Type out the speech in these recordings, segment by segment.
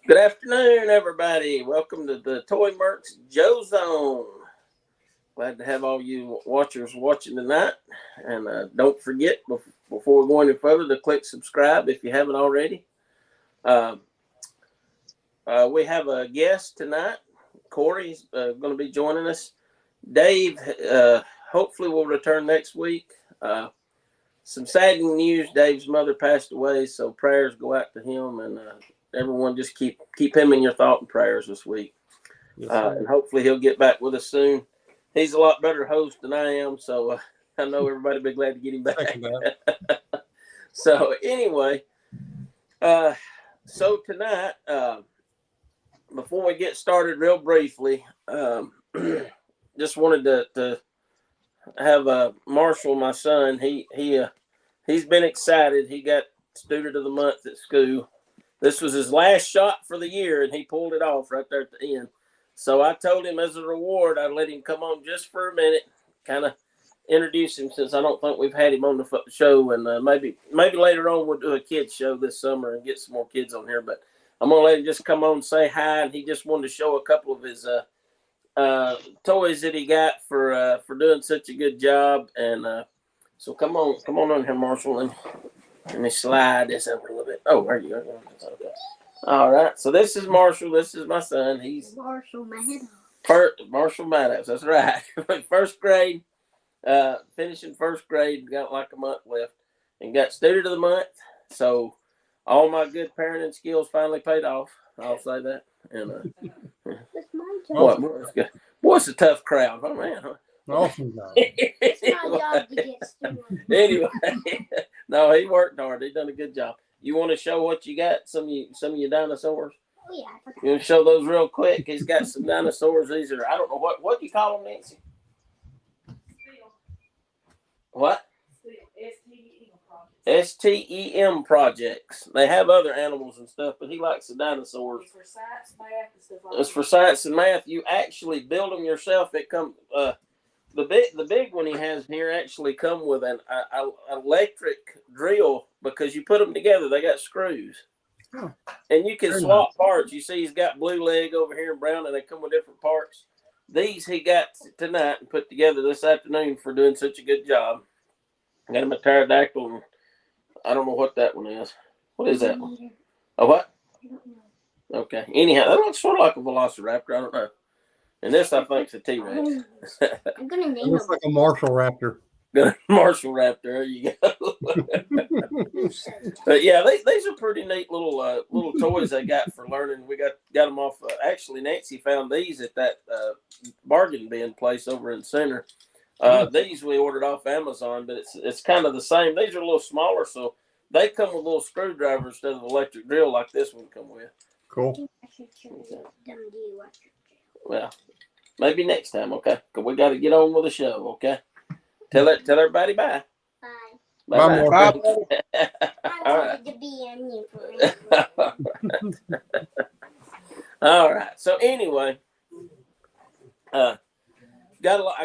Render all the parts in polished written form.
Good afternoon, everybody. Welcome to the Toy Mercs Joe Zone. Glad to have all you watchers watching tonight. And don't forget, before we go any further, to click subscribe if you haven't already. We have a guest tonight. Corey's going to be joining us. Dave, hopefully, will return next week. Some saddening news. Dave's mother passed away, so prayers go out to him, and everyone just keep him in your thought and prayers this week. Yes, and hopefully he'll get back with us soon. He's a lot better host than I am, so I know everybody will be glad to get him back. So anyway, so tonight, before we get started real briefly, just wanted to have Marshall, my son. He's been excited. He got student of the month at school. This was his last shot for the year, and he pulled it off right there at the end. So I told him as a reward, I'd let him come on just for a minute, kind of introduce him, since I don't think we've had him on the show. And maybe later on we'll do a kids show this summer and get some more kids on here. But I'm going to let him just come on and say hi. And he just wanted to show a couple of his toys that he got for doing such a good job. And so come on here, Marshall, and let me slide this over a little bit. Oh, there you go. Okay. All right. So this is Marshall. This is my son. He's Marshall Maddox. Marshall Maddox. That's right. First grade, finishing first grade. Got like a month left, and got student of the month. So all my good parenting skills finally paid off. I'll say that. And that's my job. Boy, it's a tough crowd. Oh man. Awesome job. It's my job to get student. Anyway, no, he worked hard. He done a good job. You want to show what you got? Some of your dinosaurs. Oh yeah, I forgot. You want to show those real quick? He's got some dinosaurs. These are, I don't know what do you call them, Nancy? Steel. What? STEM STEM projects. They have other animals and stuff, but he likes the dinosaurs. It's for science, math, and stuff like It's for science and math. You actually build them yourself. It comes. The big one he has here actually come with an electric drill, because you put them together. They got screws, and you can swap parts. You see, he's got blue leg over here and brown, and they come with different parts. These he got tonight and put together this afternoon for doing such a good job. Got him a pterodactyl. And I don't know what that one is. What is that one? A what? I don't know. Okay. Anyhow, that looks sort of like a velociraptor. I don't know. And this, I think, is a T-Rex. I'm gonna name It looks him. like a Marshall Raptor. Marshall Raptor. There you go. But yeah, these are pretty neat little toys they got for learning. We got them off. Actually, Nancy found these at that bargain bin place over in the center. These we ordered off Amazon, but it's kind of the same. These are a little smaller, so they come with little screwdrivers instead of electric drill like this one come with. Cool. I should show them the electric drill. Well, maybe next time, okay? Because we got to get on with the show, okay? Tell everybody bye. Bye. Bye, Marshall. I wanted to be on you for All right. So anyway, I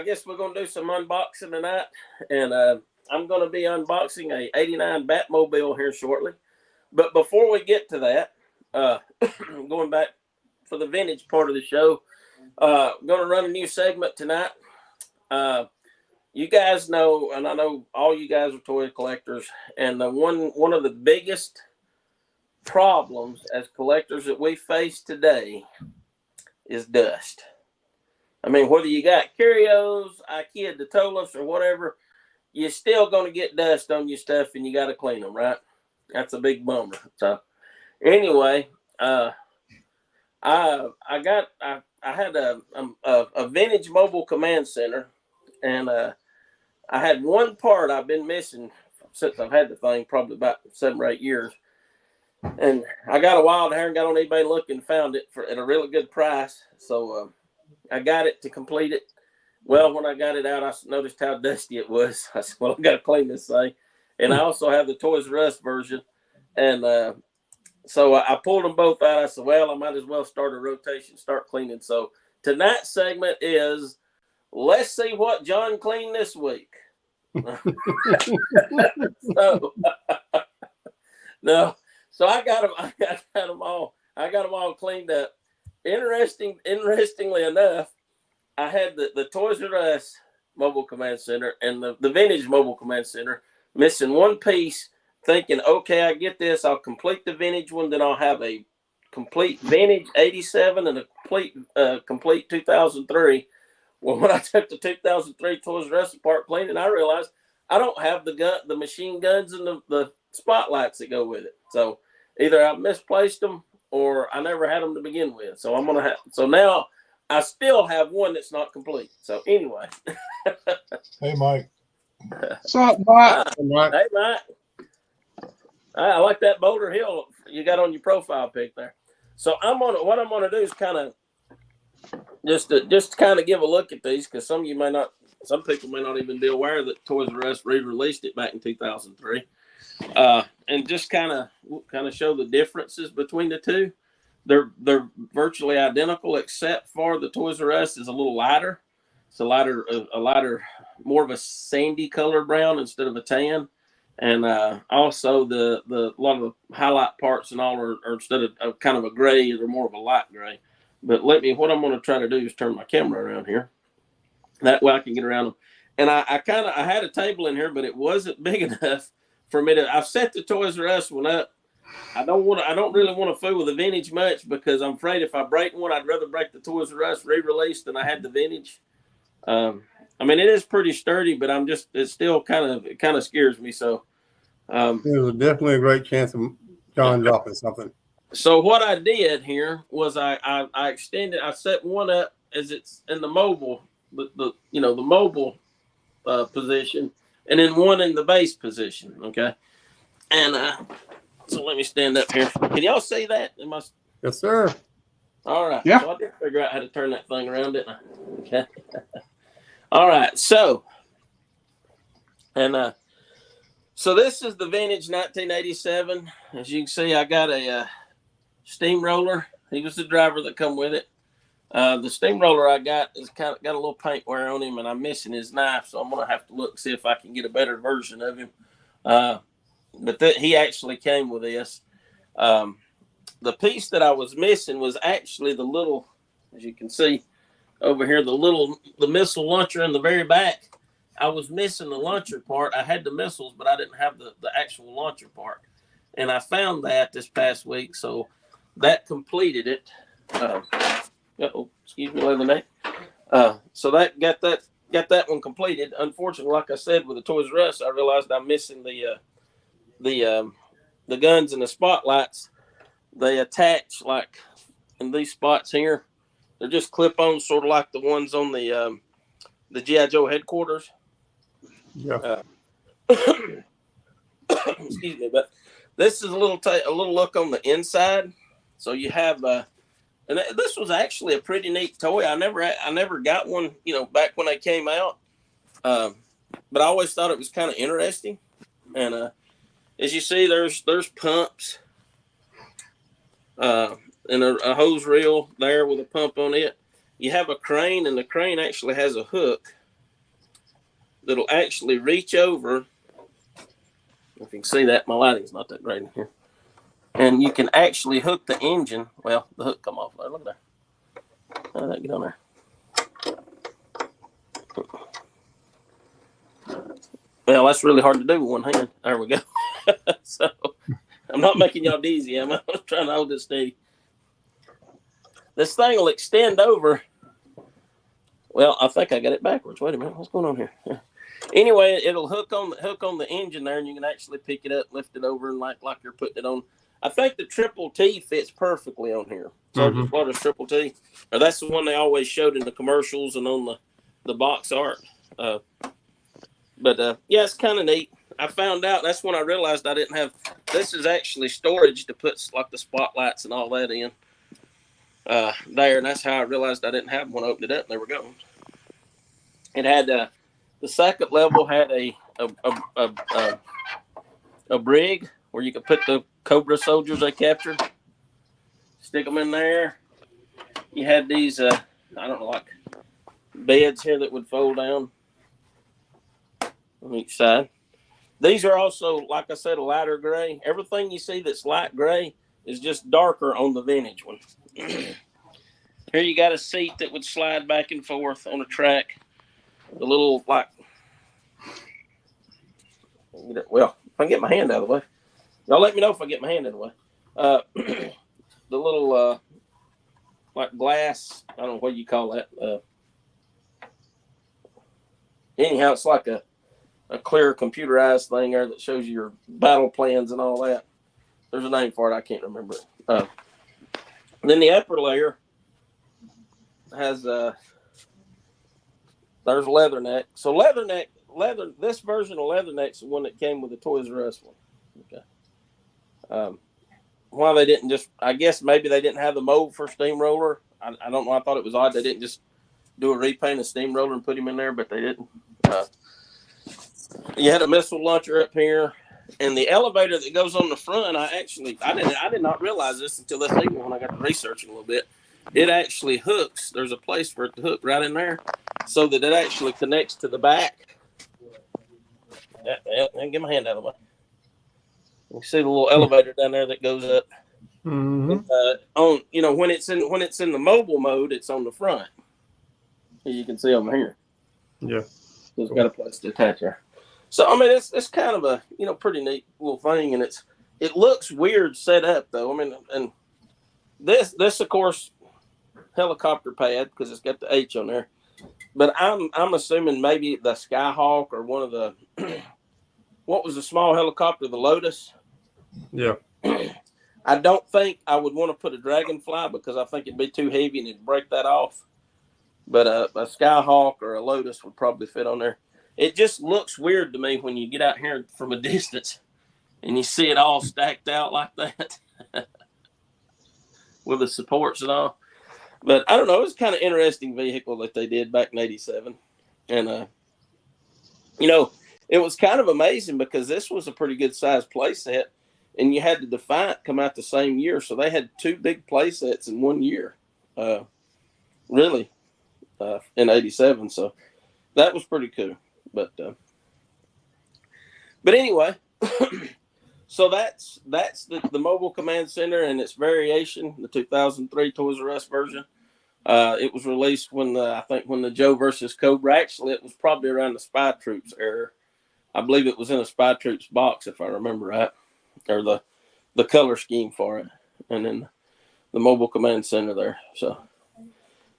guess we're gonna do some unboxing tonight, and I'm gonna be unboxing a '89 Batmobile here shortly. But before we get to that, going back for the vintage part of the show, gonna run a new segment tonight. You guys know, and I know all you guys are toy collectors, and one of the biggest problems as collectors that we face today is dust. I mean, whether you got curios, IKEA, Detolis, or whatever, you're still going to get dust on your stuff, and you got to clean them, right? That's a big bummer. So, anyway, I had a vintage mobile command center, and I had one part I've been missing since I've had the thing, probably about 7 or 8 years. And I got a wild hair and got on eBay and looked and found it at a really good price. So I got it to complete it. Well, when I got it out, I noticed how dusty it was. I said, well, I got to clean this thing. And I also have the Toys R Us version. And so I pulled them both out. I said, well, I might as well start a rotation, start cleaning. So tonight's segment is, let's see what John cleaned this week. So I got them all. I got them all cleaned up. Interestingly enough, I had the Toys R Us Mobile Command Center and the Vintage Mobile Command Center missing one piece, thinking, okay, I get this. I'll complete the Vintage one, then I'll have a complete Vintage 87 and a complete 2003. Well, when I took the 2003 Toys R Us apart cleaning, I realized I don't have the machine guns and the spotlights that go with it. So either I misplaced them or I never had them to begin with. So I'm gonna have. So now I still have one that's not complete. So anyway. Hey, Mike. What's up, Mike? Hey, Mike. I like that Boulder Hill you got on your profile pic there. So what I'm gonna do is kind of just kind of give a look at these, because some people may not even be aware that Toys R Us re-released it back in 2003, and just kind of show the differences between the two. They're virtually identical, except for the Toys R Us is a little lighter. It's a lighter, more of a sandy colored brown instead of a tan. And also the lot of the highlight parts and all are instead of kind of a gray, they're more of a light gray. But what I'm going to try to do is turn my camera around here. That way I can get around them. And I had a table in here, but it wasn't big enough for me to. I've set the Toys R Us one up. I don't really want to fool with the Vintage much, because I'm afraid if I break one, I'd rather break the Toys R Us re-release than I had the Vintage. I mean, it is pretty sturdy, but it still kind of scares me. So, There's definitely a great chance of John dropping something. So what I did here was I extended. I set one up as it's in the mobile, the mobile position, and then one in the base position. Okay, and so let me stand up here. Can y'all see that? Yes, sir. All right. Yeah. So I did figure out how to turn that thing around, didn't I? Okay. All right. So, and so this is the Vintage 1987. As you can see, I got a steamroller. He was the driver that come with it. The steamroller I got is got a little paint wear on him, and I'm missing his knife, so I'm gonna have to look see if I can get a better version of him. But he actually came with this. The piece that I was missing was actually the little, as you can see over here, the missile launcher in the very back. I was missing the launcher part. I had the missiles, but I didn't have the actual launcher part, and I found that this past week. So that completed it. Excuse me, leather neck. So that got that one completed. Unfortunately, like I said, with the Toys R Us, I realized I'm missing the guns and the spotlights. They attach like in these spots here. They're just clip-on, sort of like the ones on the G.I. Joe headquarters. Yeah. Excuse me, but this is a little look on the inside. So you have and this was actually a pretty neat toy. I never got one, back when they came out. But I always thought it was kind of interesting. And as you see, there's pumps, and a hose reel there with a pump on it. You have a crane, and the crane actually has a hook that'll actually reach over. If you can see that, my lighting's not that great in here. And you can actually hook the engine. Well, the hook come off there. Look at that. How did that get on there? Well, that's really hard to do with one hand. There we go. So I'm not making y'all dizzy. I'm trying to hold it steady. This thing will extend over. Well, I think I got it backwards. Wait a minute. What's going on here? Anyway, it'll hook on the engine there, and you can actually pick it up, lift it over, and like you're putting it on. I think the Triple T fits perfectly on here. Sergeant Slaughter's Triple T, or that's the one they always showed in the commercials and on the box art. But yeah, it's kind of neat. I found out, that's when I realized I didn't have. This is actually storage to put like the spotlights and all that in. There, and that's how I realized I didn't have one. Opened it up, and there we go. It had the second level had a brig where you could put the Cobra soldiers they captured, stick them in there. You had these I don't know, like beds here that would fold down on each side. These are also, like I said, a lighter gray. Everything you see that's light gray is just darker on the vintage one. Here you got a seat that would slide back and forth on a track. The little, like, well, if I can get my hand out of the way. Y'all let me know if I get my hand out of the way. The little, like glass, I don't know what you call that. Anyhow, it's like a clear computerized thing there that shows you your battle plans and all that. There's a name for it. I can't remember it. Then the upper layer has there's Leatherneck. So this version of Leatherneck's the one that came with the Toys R Us one. Okay. Why they didn't just, I guess maybe they didn't have the mold for Steamroller. I don't know. I thought it was odd they didn't just do a repaint of Steamroller and put him in there, but they didn't. You had a missile launcher up here, and the elevator that goes on the front. I did not realize this until this evening when I got to researching a little bit. It actually hooks. There's a place for it to hook right in there, so that it actually connects to the back. Get my hand out of the way. You see the little elevator down there that goes up. Mm-hmm. On when it's in the mobile mode, it's on the front. As you can see over here. Yeah. So it's got a place to attach there. So I mean, it's kind of a pretty neat little thing, and it looks weird set up though. I mean, and this of course helicopter pad because it's got the H on there. But I'm assuming maybe the Skyhawk or one of the what was the small helicopter, the Lotus. Yeah. I don't think I would want to put a Dragonfly because I think it'd be too heavy and it'd break that off. But a Skyhawk or a Lotus would probably fit on there. It just looks weird to me when you get out here from a distance and you see it all stacked out like that with the supports and all. But I don't know. It was kind of interesting vehicle that they did back in '87. And, it was kind of amazing because this was a pretty good sized play set. And you had the Defiant come out the same year. So they had two big play sets in 1 year, really, in '87. So that was pretty cool. But anyway, so that's the Mobile Command Center and its variation, the 2003 Toys R Us version. It was released when the Joe versus Cobra. Actually, it was probably around the Spy Troops era. I believe it was in a Spy Troops box, if I remember right, or the color scheme for it, and then the Mobile Command Center there. So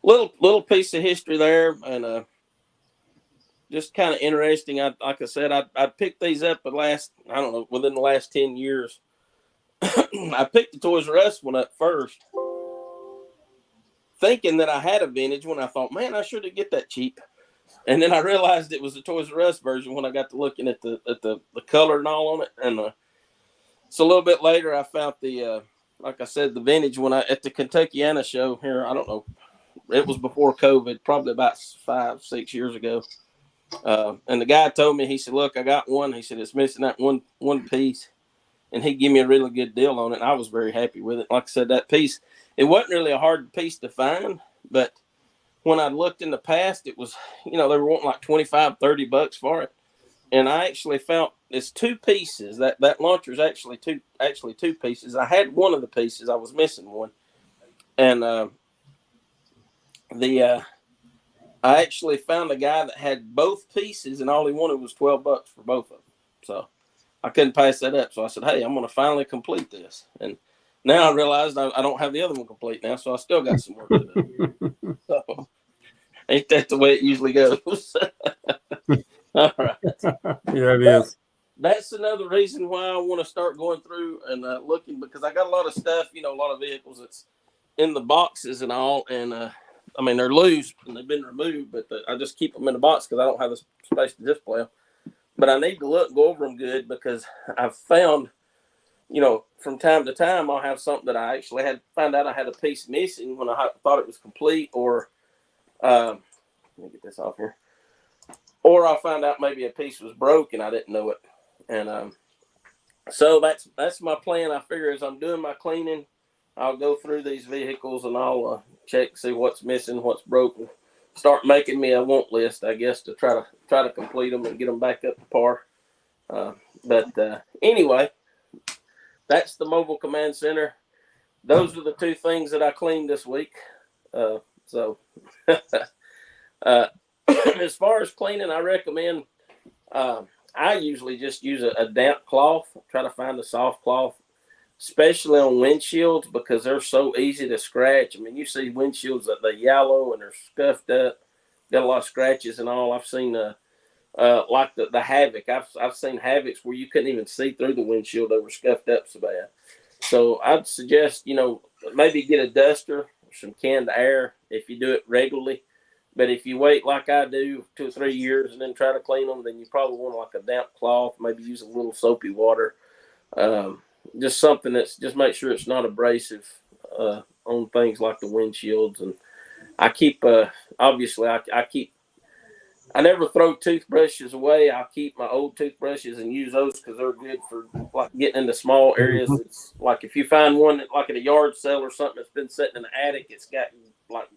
little piece of history there, and just kind of interesting. Like I said, I picked these up within the last 10 years. I picked the Toys R Us one up first, thinking that I had a vintage one. I thought, man, I sure did get that cheap. And then I realized it was the Toys R Us version when I got to looking at the color and all on it. And so a little bit later, I found like I said, the vintage one at the Kentuckiana show here. I don't know. It was before COVID, probably about 5-6 years ago. And the guy told me, he said, look, I got one. He said, it's missing that one piece. And he gave me a really good deal on it. And I was very happy with it. Like I said, that piece, it wasn't really a hard piece to find, but when I looked in the past, it was, they were wanting like $25-$30 for it. And I actually found it's two pieces. That launcher is actually two pieces. I had one of the pieces. I was missing one. And I actually found a guy that had both pieces, and all he wanted was $12 for both of them. So I couldn't pass that up. So I said, hey, I'm going to finally complete this. And now I realized I don't have the other one complete now, so I still got some work to do. So, ain't that the way it usually goes? All right. Yeah, it is. That's another reason why I want to start going through and looking, because I got a lot of stuff, a lot of vehicles that's in the boxes and all. And, they're loose and they've been removed, but I just keep them in the box because I don't have the space to display them. But I need to go over them good, because I've found, from time to time, I'll have something that I actually found out I had a piece missing when I thought it was complete, or let me get this off here. Or I'll find out maybe a piece was broken, I didn't know it. And so that's my plan. I figure as I'm doing my cleaning, I'll go through these vehicles and I'll check, see what's missing, what's broken. Start making me a want list, I guess, to try to complete them and get them back up to par. But anyway, that's the Mobile Command Center. those are the two things that I cleaned this week. So as far as cleaning, I recommend. I usually just use a damp cloth. Try to find a soft cloth, especially on windshields because they're so easy to scratch. I mean, you see windshields that they're yellow and they're scuffed up, got a lot of scratches and all. I've seen like the Havoc. I've seen Havocs where you couldn't even see through the windshield. They were scuffed up so bad. So I'd suggest, maybe get a duster, some canned air if you do it regularly. But if you wait like I do 2 or 3 years and then try to clean them, then you probably want like a damp cloth, maybe use a little soapy water. Just something that's just make sure it's not abrasive on things like the windshields. And I keep, obviously, I never throw toothbrushes away. I keep my old toothbrushes and use those because they're good for like getting into small areas. It's like if you find one like at a yard sale or something that's been sitting in the attic, it's got like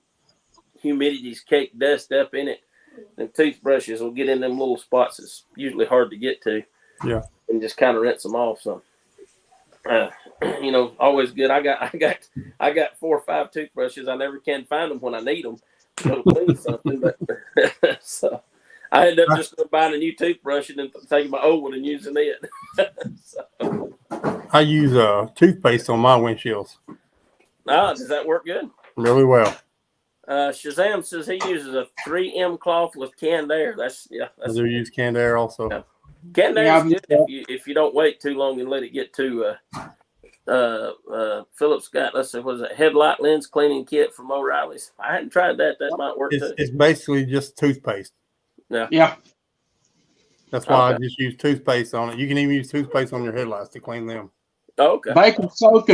humidity's caked dust up in it. And toothbrushes will get in them little spots. It's usually hard to get to. Yeah. And just kind of rinse them off. So, always good. I got 4 or 5 toothbrushes. I never can find them when I need them. To clean something, but so I ended up just buying a new toothbrush and then taking my old one and using it. So. I use toothpaste on my windshields. Does that work good? Really well. Shazam says he uses a 3M cloth with canned air. That's I do use canned air also. Yeah. Canned air is good if you don't wait too long and let it get too. Philip Scott, let's see, was it headlight lens cleaning kit from O'Reilly's? I hadn't tried that. That might work too. It's basically just toothpaste. Yeah. That's why I just use toothpaste on it. You can even use toothpaste on your headlights to clean them. Okay. Baking soda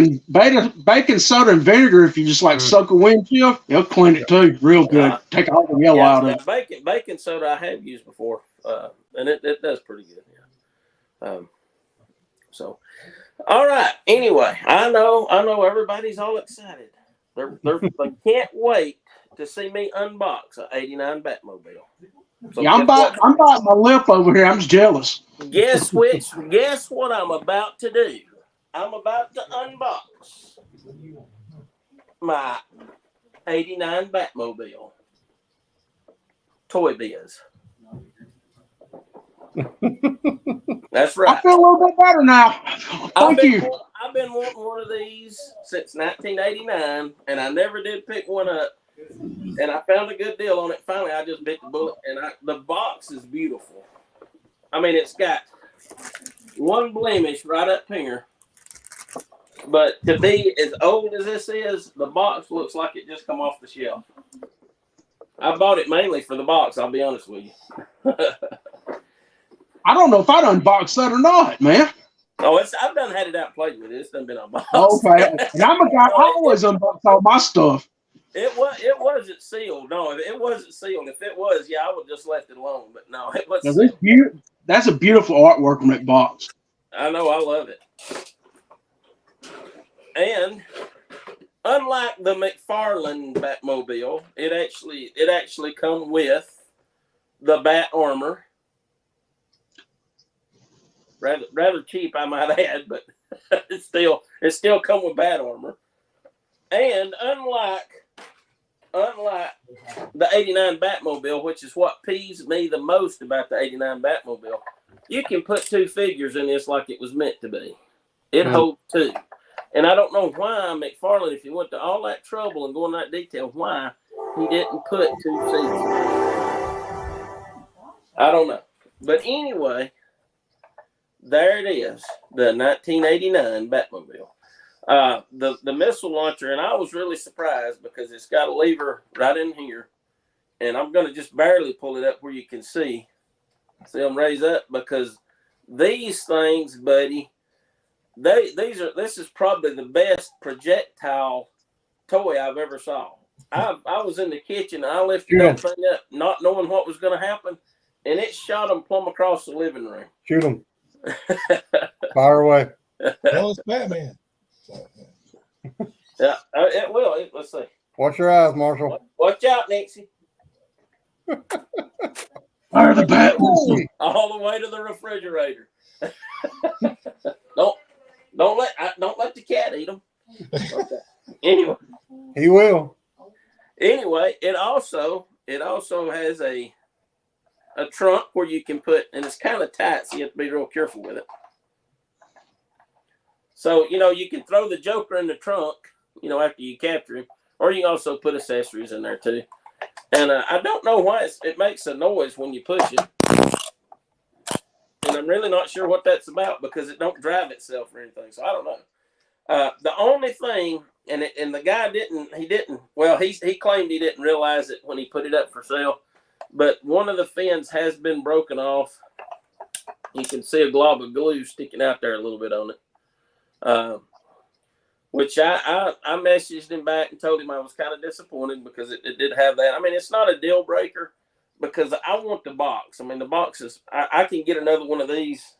and vinegar. If you just soak a windshield, it'll clean it too, real good. Take all the yellow out of it. Baking soda I have used before, and it does pretty good. Yeah. So. All right. Anyway, I know everybody's all excited. They can't wait to see me unbox an '89 Batmobile. So I'm biting my lip over here. I'm just jealous. Guess what I'm about to do? I'm about to unbox my '89 Batmobile. Toy Biz. That's right. I feel a little bit better now. Thank you. I've been wanting one of these since 1989, and I never did pick one up. And I found a good deal on it. Finally, I just bit the bullet, and the box is beautiful. I mean, it's got one blemish right up here. But to be as old as this is, the box looks like it just come off the shelf. I bought it mainly for the box, I'll be honest with you. I don't know if I'd unbox that or not, man. Oh, I've done had it out and played with it. It's done been unboxed. Okay. And I'm a guy, I always unbox all my stuff. It wasn't sealed. No, it wasn't sealed. If it was, yeah, I would have just left it alone. But no, it wasn't sealed. That's a beautiful artwork on that box. I know, I love it. And unlike the McFarlane Batmobile, it actually comes with the Bat armor. Rather cheap, I might add, but it still come with Bat armor. And unlike the '89 Batmobile, which is what peeves me the most about the '89 Batmobile, you can put 2 figures in this like it was meant to be. It holds 2. And I don't know why McFarlane, if he went to all that trouble and go in that detail, why he didn't put 2 seats. I don't know. But anyway, there it is, the 1989 Batmobile. The missile launcher, and I was really surprised because it's got a lever right in here. And I'm going to just barely pull it up where you can see them raise up, because these things, buddy, this is probably the best projectile toy I've ever saw. I was in the kitchen and I lifted that thing up, not knowing what was going to happen, and it shot them plumb across the living room. Shoot them. Fire away. Well, it's Batman. Yeah, it will. Let's see. Watch your eyes, Marshall. Watch out, Nixie. Fire the Batman. All the way to the refrigerator. Don't let the cat eat them. Okay. Anyway, He will. it also has a trunk where you can put, and it's kind of tight, so you have to be real careful with it. So, you can throw the Joker in the trunk, after you capture him, or you can also put accessories in there too. And I don't know why it makes a noise when you push it. And I'm really not sure what that's about because it don't drive itself or anything. So I don't know. The only thing, and the guy he claimed he didn't realize it when he put it up for sale, but one of the fins has been broken off. You can see a glob of glue sticking out there a little bit on it. Which I messaged him back and told him I was kind of disappointed because it did have that. I mean, it's not a deal breaker because I want the box. I mean, the box is, I can get another one of these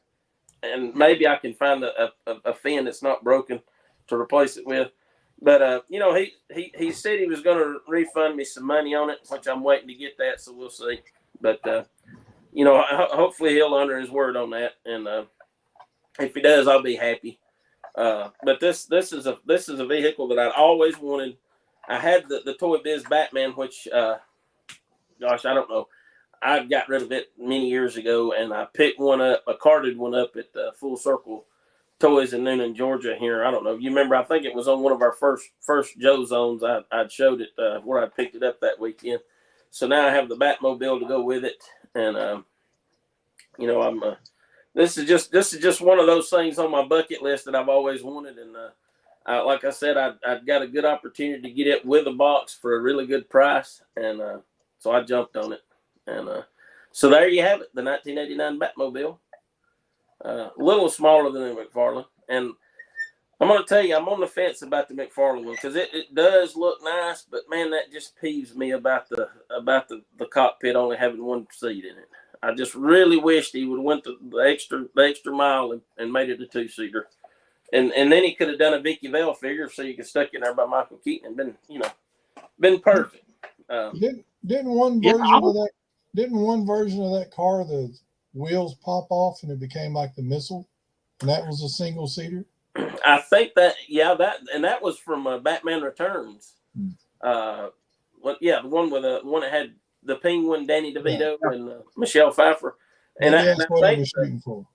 and maybe I can find a fin that's not broken to replace it with. But, he said he was going to refund me some money on it, which I'm waiting to get that. So we'll see. But, hopefully he'll honor his word on that. And if he does, I'll be happy. But this is a vehicle that I'd always wanted. I had the Toy Biz Batman, which, gosh, I don't know. I got rid of it many years ago, and I picked one up, a carded one up at Full Circle Toys in Noonan, Georgia. Here, I don't know. You remember? I think it was on one of our first Joe Zones. I'd showed it where I picked it up that weekend. So now I have the Batmobile to go with it, and I'm. This is just one of those things on my bucket list that I've always wanted, and like I said, I got a good opportunity to get it with a box for a really good price, and so I jumped on it, and so there you have it, the 1989 Batmobile, a little smaller than the McFarlane, and I'm going to tell you, I'm on the fence about the McFarlane one because it does look nice, but man, that just peeves me about the cockpit only having one seat in it. I just really wished he would have went the extra mile and made it a 2-seater. And then he could have done a Vicky Vale figure so you could stuck in there by Michael Keaton and been perfect. Didn't one version of that car, the wheels pop off and it became like the missile, and that was a single seater? I think that was from Batman Returns. The one that had the Penguin, Danny DeVito, and Michelle Pfeiffer. And that's what he was shooting for.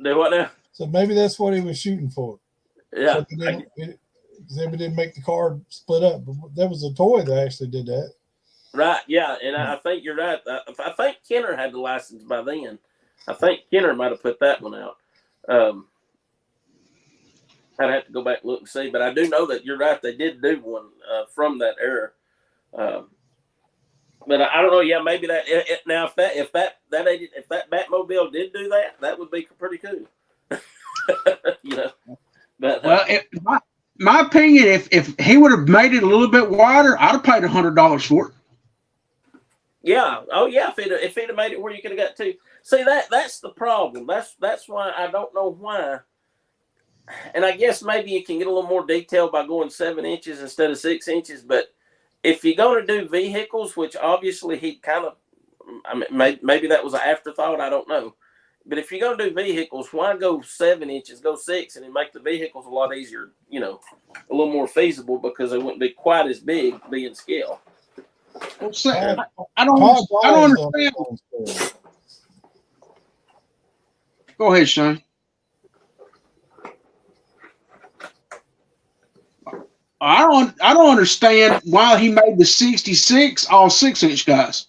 Do what now? So maybe that's what he was shooting for. Yeah. They didn't make the car split up. But there was a toy that actually did that. Right, yeah. And I think you're right. I think Kenner had the license by then. I think Kenner might have put that one out. I'd have to go back and look and see. But I do know that you're right. They did do one from that era. But I don't know. Yeah, maybe that. Now, if that Batmobile did do that, that would be pretty cool. But my opinion, if he would have made it a little bit wider, I'd have paid $100 for it. Yeah. Oh, yeah. If he'd have made it where you could have got two. See, that's the problem. That's why I don't know why. And I guess maybe you can get a little more detail by going 7 inches instead of 6 inches, but. If you're going to do vehicles, which obviously he kind of, maybe that was an afterthought, I don't know. But if you're going to do vehicles, why go 7 inches, go 6, and make the vehicles a lot easier, a little more feasible because they wouldn't be quite as big being scale. I don't understand. Go ahead, Sean. I don't understand why he made the 66 all 6-inch guys.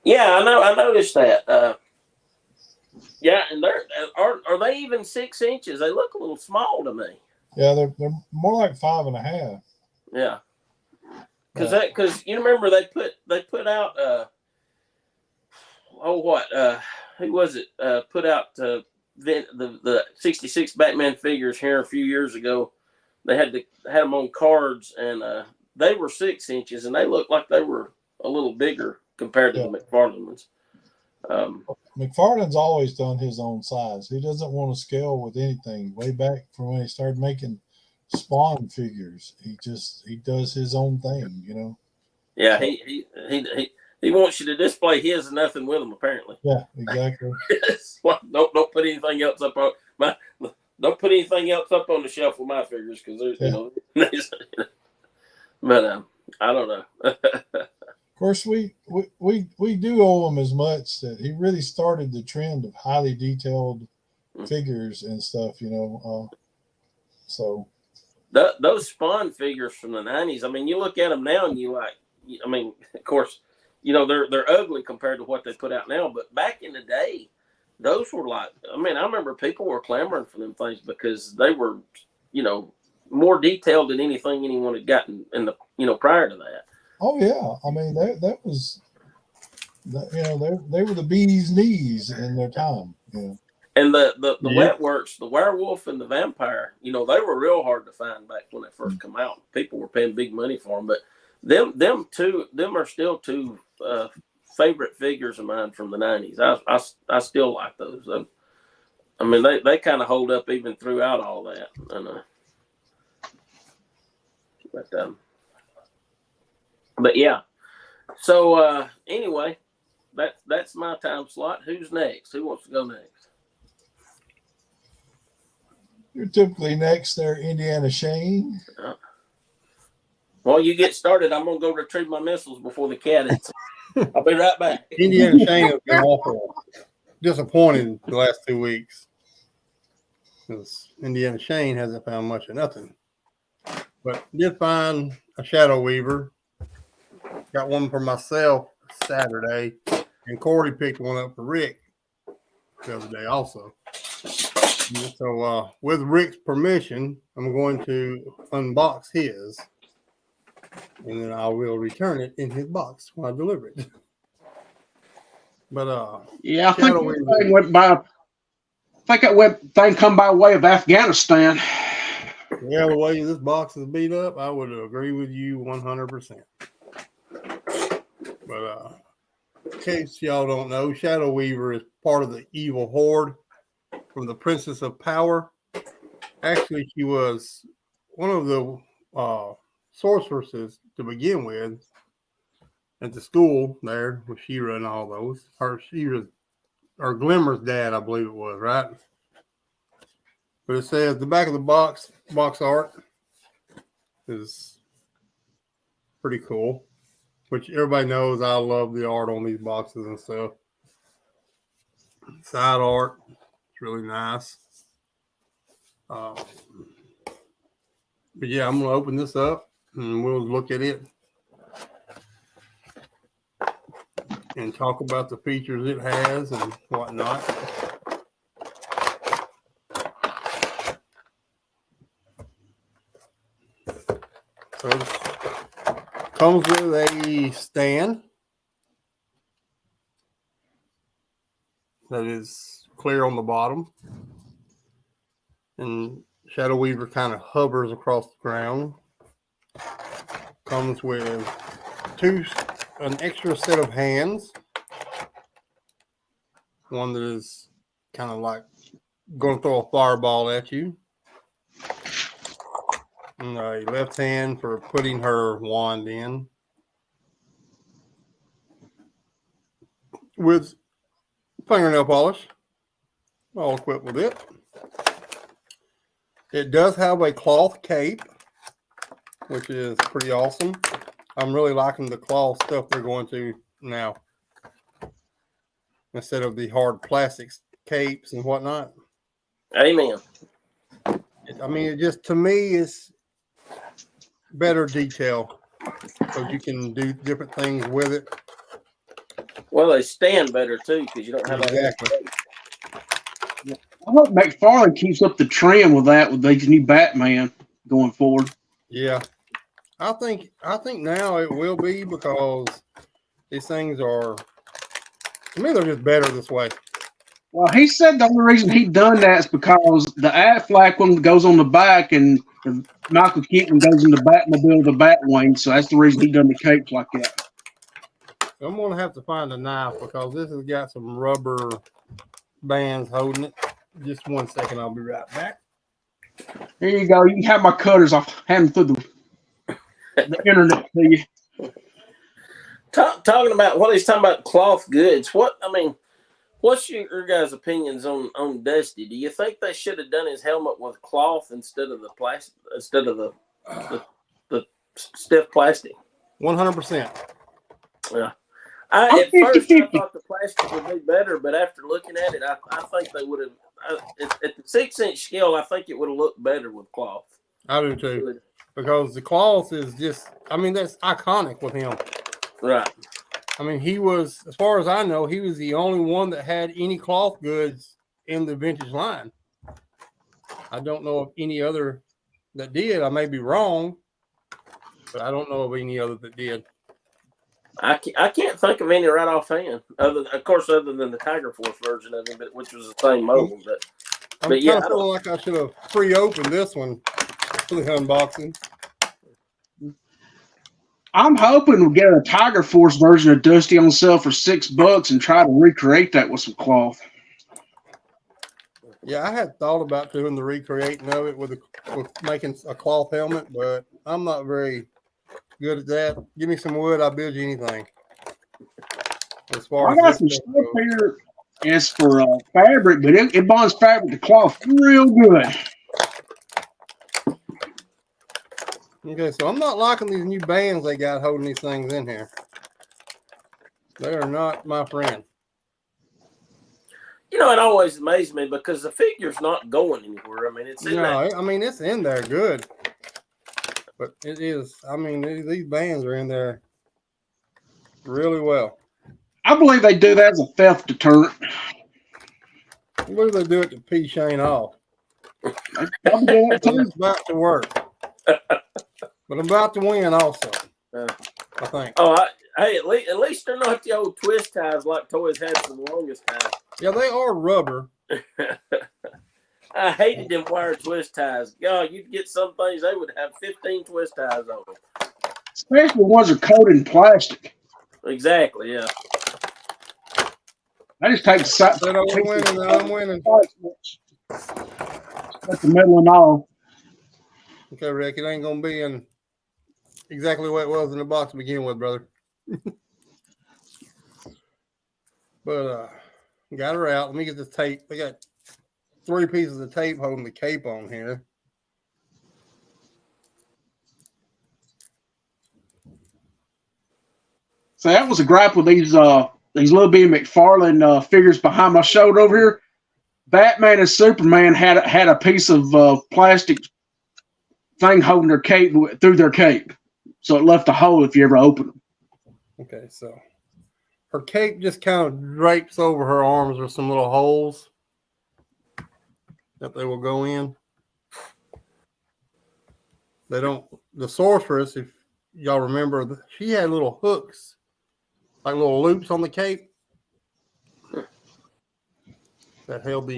Yeah, I know. I noticed that. Yeah, and are they even 6 inches? They look a little small to me. Yeah, they're more like 5.5. Yeah, because you remember they put out who was it? Put out the 66 Batman figures here a few years ago. They had them on cards, and they were 6 inches, and they looked like they were a little bigger compared to the McFarlane ones. McFarlane's always done his own size. He doesn't want to scale with anything. Way back from when he started making Spawn figures, he does his own thing, Yeah, he wants you to display his and nothing with them, apparently. Yeah, exactly. Don't put anything else up on don't put anything else up on the shelf with my figures because there's, but I don't know. Of course, we do owe him as much that he really started the trend of highly detailed figures and stuff. So those Spawn figures from the 90s. I mean, you look at them now and you like. I mean, of course, they're ugly compared to what they put out now. But back in the day, those were like. I mean, I remember people were clamoring for them things because they were, more detailed than anything anyone had gotten in the prior to that. Oh yeah, I mean that was, they were the bee's knees in their time. And the wet works, the werewolf and the vampire, they were real hard to find back when they first come out. People were paying big money for them, but them are still two favorite figures of mine from the 90s. I still like those. I mean, they kind of hold up even throughout all that. And, but yeah. So anyway, that's my time slot. Who's next? Who wants to go next? You're typically next there, Indiana Shane. Well, you get started. I'm gonna go retrieve my missiles before the cat hits. I'll be right back. Indiana Shane has been awful disappointed the last 2 weeks because Indiana Shane hasn't found much of nothing. But did find a Shadow Weaver. Got one for myself Saturday, and Corey picked one up for Rick the other day also. So with Rick's permission, I'm going to unbox his, and then I will return it in his box when I deliver it. But yeah, I think that thing went by. I think that thing come by way of Afghanistan. Yeah, the way this box is beat up, I would agree with you 100%. But in case y'all don't know, Shadow Weaver is part of the evil horde from the Princess of Power. Actually, she was one of the sorceresses to begin with at the school there with She-Ra and all those. Or Glimmer's dad, I believe it was, right? But it says the back of the box art is pretty cool, which everybody knows I love the art on these boxes and stuff. Side art, it's really nice. But yeah, I'm going to open this up and we'll look at it and talk about the features it has and whatnot. So it comes with a stand that is clear on the bottom, and Shadow Weaver kind of hovers across the ground. Comes with an extra set of hands. One that is kind of like going to throw a fireball at you. And a left hand for putting her wand in. With fingernail polish. All equipped with it. It does have a cloth cape, which is pretty awesome. I'm really liking the cloth stuff they're going to now, instead of the hard plastics capes and whatnot. Amen. I mean, it just, to me, is better detail, so you can do different things with it. Well, they stand better too because you don't have Exactly. I hope McFarlane keeps up the trend with that with these new Batman going forward. Yeah, I think now it will be, because these things are, to me, they're just better this way. Well, he said the only reason he done that is because the Affleck one goes on the back and Michael Keaton goes in the Batmobile, the Batwing. So that's the reason he done the capes like that. I'm going to have to find a knife because this has got some rubber bands holding it. Just 1 second, I'll be right back. Here you go. You can have my cutters. I'll hand them through the internet to you. Talking about what he's talking about, cloth goods. What's your guys' opinions on Dusty? Do you think they should have done his helmet with cloth instead of the plastic, instead of the stiff plastic? 100%. Yeah. I'm At first, I 50-50. thought the plastic would be better, but after looking at it, I think they would have. At the 6-inch scale, I think it would have looked better with cloth. I do too. Because the cloth is just, I mean, that's iconic with him. Right. I mean, he was, as far as I know, he was the only one that had any cloth goods in the vintage line. I don't know of any other that did. I may be wrong, but I don't know of any other that did. I can't think of any right offhand, other than the Tiger Force version of him, which was the same mold. I'm But yeah, kind of feeling like I should have pre-opened this one for the unboxing. I'm hoping we'll get a Tiger Force version of Dusty on sale for $6 and try to recreate that with some cloth. Yeah, I had thought about doing the recreating of it with making a cloth helmet, but I'm not very good at that. Give me some wood, I'll build you anything. As far I as got this some stuff stuff goes. here. It's for fabric, but it bonds fabric to cloth real good. Okay, so I'm not liking these new bands they got holding these things in here. They are not my friend. You know, it always amazed me because the figure's not going anywhere. I mean, it's in that. I mean, it's in there good. But it is, I mean, these bands are in there really well. I believe they do that as a theft deterrent. I believe they do it to pee Shane off. They probably do that But too. it's about to work. But I'm about to win also, Uh, I think. Hey, at least they're not the old twist ties like toys had for the longest time. Yeah, they are rubber. I hated them wire twist ties. God, you'd get some things, they would have 15 twist ties on them. Especially ones that are coated in plastic. Exactly, yeah. I just take the side. Said I was winning, and I'm winning. That's the middle and all. Okay, Rick, it ain't going to be in exactly what it was in the box to begin with, brother. But got her out. Let me get this tape. They got 3 pieces of tape holding the cape on here. So that was a gripe with these little B McFarlane figures behind my shoulder over here. Batman and Superman had a piece of plastic thing holding their cape through their cape, so it left a hole if you ever open them. Okay, so her cape just kind of drapes over her arms with some little holes that they will go in. They don't. The sorceress, if y'all remember, she had little hooks, like little loops on the cape that held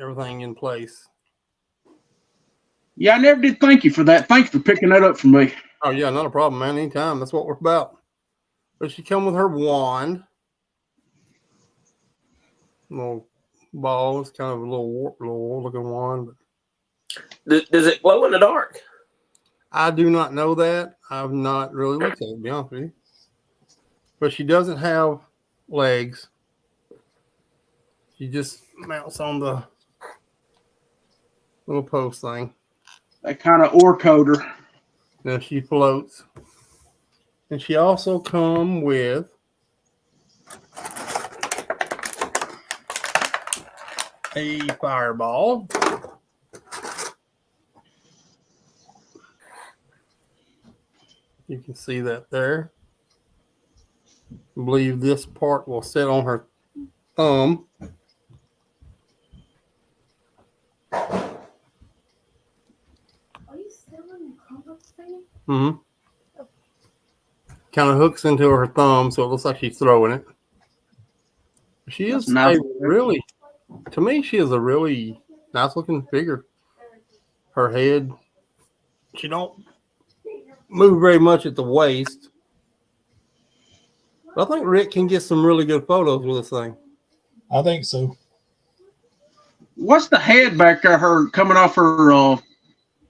everything in place. Yeah, I never did thank you for that. Thank you for picking that up for me. Oh yeah, not a problem, man. Anytime. That's what we're about. But she come with her wand, little ball. It's kind of a little looking wand. Does it glow in the dark? I do not know that. I've not really looked at it, to be honest with you. But she doesn't have legs. She just mounts on the little post thing. That kind of ore coder. Then she floats. And she also come with a fireball. You can see that there. I believe this part will sit on her thumb. Are you still in the complex thing? Mm-hmm. Kind of hooks into her thumb, so it looks like she's throwing it. She is nice. really, to me, she is a really nice looking figure. Her head, she don't move very much at the waist. But I think Rick can get some really good photos with this thing. I think so. What's the head back there? Her coming off her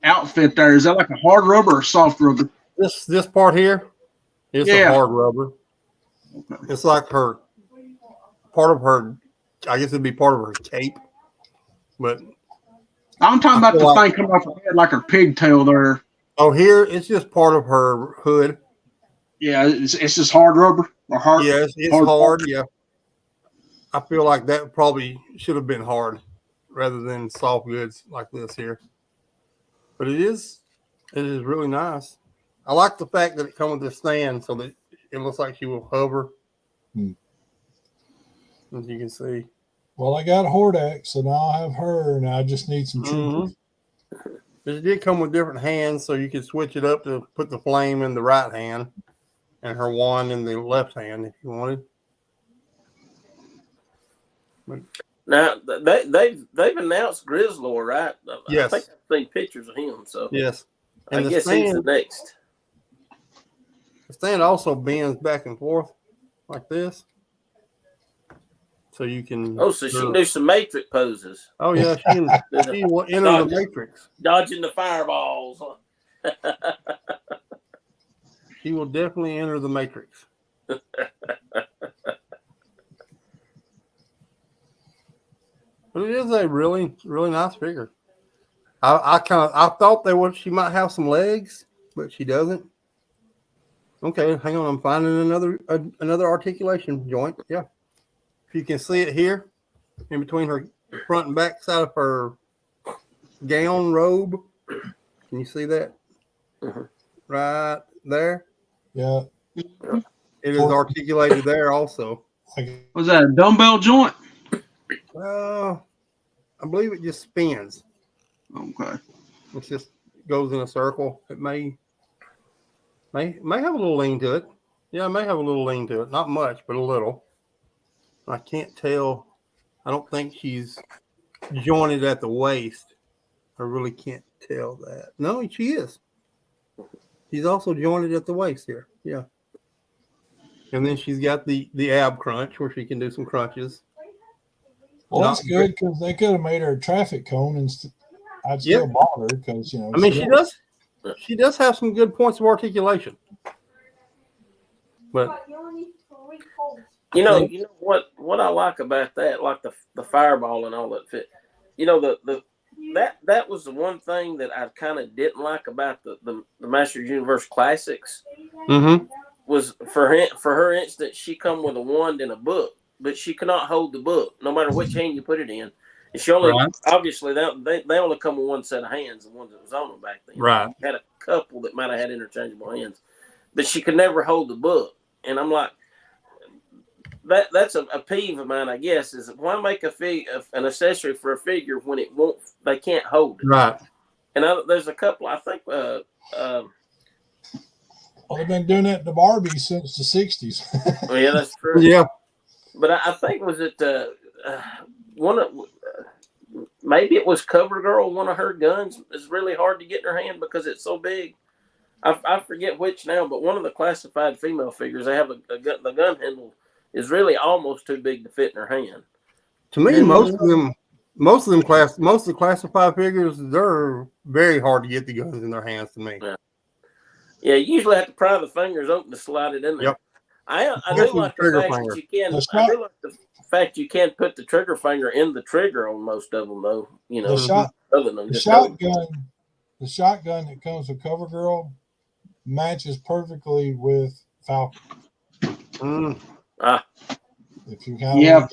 outfit there. Is that like a hard rubber or soft rubber? This part here is a hard rubber. It's like part of her I guess it'd be part of her cape. But I'm talking I about feel the like- thing coming off her head like her pigtail there. oh, here it's just part of her hood. Yeah, it's just hard rubber or hard. Yeah, it's hard. Yeah, I feel like that probably should have been hard rather than soft goods like this here. But it is really nice. I like the fact that it comes with a stand so that it looks like she will hover. Hmm. As you can see. Well, I got Hordak, so now I have her, and I just need some troopers. It did come with different hands, so you could switch it up to put the flame in the right hand and her wand in the left hand if you wanted. But, Now they've announced Grizzlor, right? yes. I think I've seen pictures of him, so Yes. I And the guess he's the stand, next. the stand also bends back and forth like this. So you can. Oh, so she can do some matrix poses, Oh, yeah. She will enter the matrix. dodging the fireballs. She will definitely enter the matrix. But it is a really, really nice figure. I thought she might have some legs, but she doesn't. Okay, hang on. I'm finding another articulation joint. Yeah. If you can see it here, in between her front and back side of her gown robe. Can you see that? Mm-hmm. Right there. Yeah. It is articulated there also. Was that a dumbbell joint? I believe it just spins. Okay. It just goes in a circle. It may have a little lean to it. Yeah, it may have a little lean to it. Not much, but a little. I can't tell. I don't think she's jointed at the waist. I really can't tell that. No, she is. She's also jointed at the waist here. Yeah. And then she's got the ab crunch where she can do some crunches. Well, that's good because they could have made her a traffic cone, and I'd still bought her because I mean, she does have some good points of articulation. But You know what I like about that, like the fireball and all that fit. You know, that was the one thing that I kind of didn't like about the Masters Universe Classics. Mm-hmm. Was for her instance, she come with a wand and a book, but she cannot hold the book no matter which hand you put it in. And she only obviously they only come with one set of hands, the ones that was on them back then. Right. Had a couple that might have had interchangeable hands, but she could never hold the book. And I'm like, that's a peeve of mine, I guess, is why make an accessory for a figure when they can't hold it. Right. And there's a couple, I think. Well, they've been doing that to Barbie since the 60s. Well, yeah, that's true. Yeah. But I think was it one of maybe it was CoverGirl. One of her guns is really hard to get in her hand because it's so big. I forget which now, but one of the classified female figures, they have the gun handle is really almost too big to fit in her hand. To me, most of the classified figures, they're very hard to get the guns in their hands. To me, yeah, you usually have to pry the fingers open to slide it in there. Yep. I do like the fact that you can. I do like the fact you can put the trigger finger in the trigger on most of them, though. You know, the shotgun that comes with CoverGirl matches perfectly with Falcon. If you kind of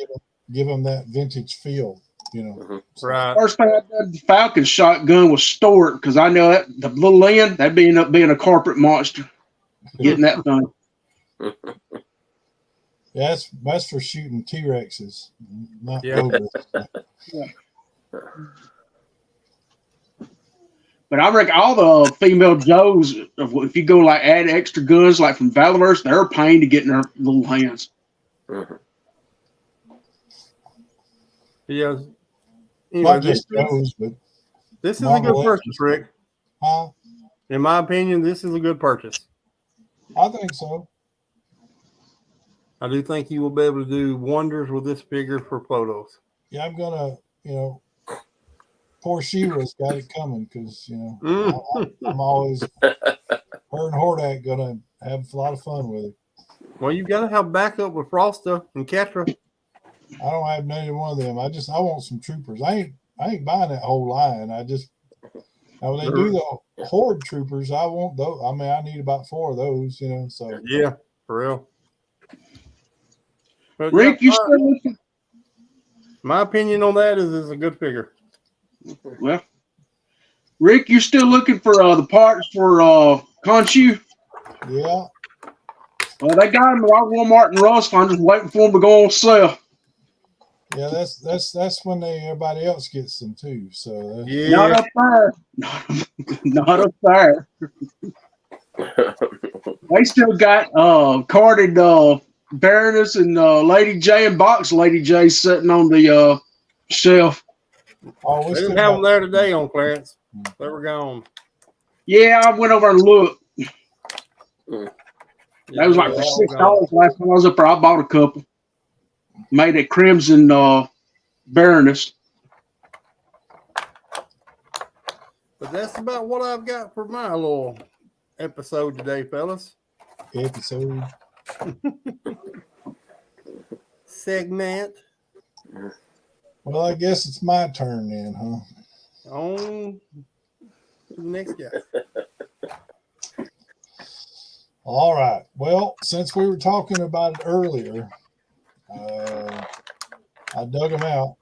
give them that vintage feel, you know. Mm-hmm. Right. First thing I did the Falcon shotgun was store it because I know that the little end that'd end up being a corporate monster. Getting that done. Yeah, that's for shooting T-Rexes, not Cobras. But I reckon all the female Joes, if you go like add extra guns like from Valorverse, they're a pain to get in their little hands. Mm-hmm. Yeah. Not just Joes, but this is a good purchase, Rick. Huh? In my opinion, this is a good purchase. I think so. I do think you will be able to do wonders with this figure for photos. Yeah, I'm gonna, poor She-Ra's got it coming because I'm always her and Hordak gonna have a lot of fun with it. Well, you've got to have backup with Frosta and Ketra. I don't have neither one of them. I want some troopers. I ain't buying that whole line. Now when they do the horde troopers, I want those. I mean, I need about 4 of those, you know. So Yeah, for real. But Rick, yeah, you still looking? my opinion on that is it's a good figure. Well, Rick, you still looking for the parts for Khonshu? yeah. Well, they got them at Walmart and Ross. I'm just waiting for them to go on sale. Yeah, that's when everybody else gets them too. So Not Yeah, up there. Not up there. They still got carded Baroness and Lady J and Box Lady J sitting on the shelf. oh, we they still didn't have got them there today on clearance. They were gone. Yeah, I went over and looked. Yeah, That was they like were for all $6 gone. last time I was up there. I bought a couple. Made a Crimson Baroness. But that's about what I've got for my little episode today, fellas. episode. Segment Well, I guess it's my turn then, huh? on to the next guy. All right. Well, since we were talking about it earlier, I dug them out.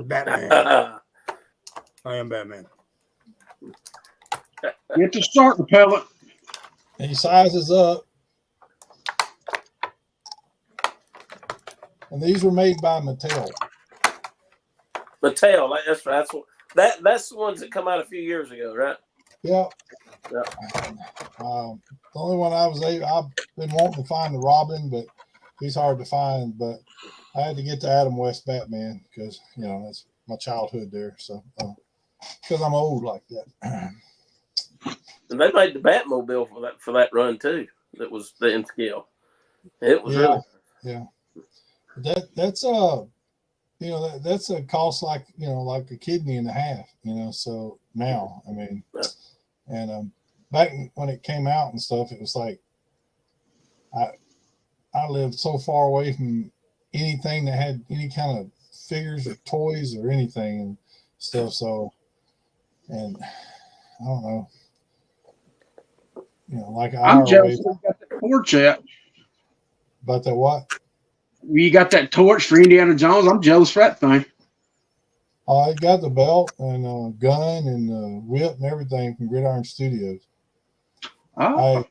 Batman. I am Batman. Get the starter pellet. He sizes up. And these were made by Mattel. Mattel, that's the ones that come out a few years ago, right? Yeah. Yeah. The only one I've been wanting to find the Robin, but he's hard to find. But I had to get the Adam West Batman because, you know, that's my childhood there. So, because I'm old like that. And they made the Batmobile for that run too. That was the in scale. It was really yeah. That's you know, that's a cost like, you know, like a kidney and a half, you know. So now, I mean, and back when it came out and stuff, it was like I lived so far away from anything that had any kind of figures or toys or anything and stuff. So, and I don't know, you know, like an I'm hour jealous away. you got that torch out. But the what? You got that torch for Indiana Jones. I'm jealous for that thing. I got the belt and gun and whip and everything from Gridiron Studios. Oh,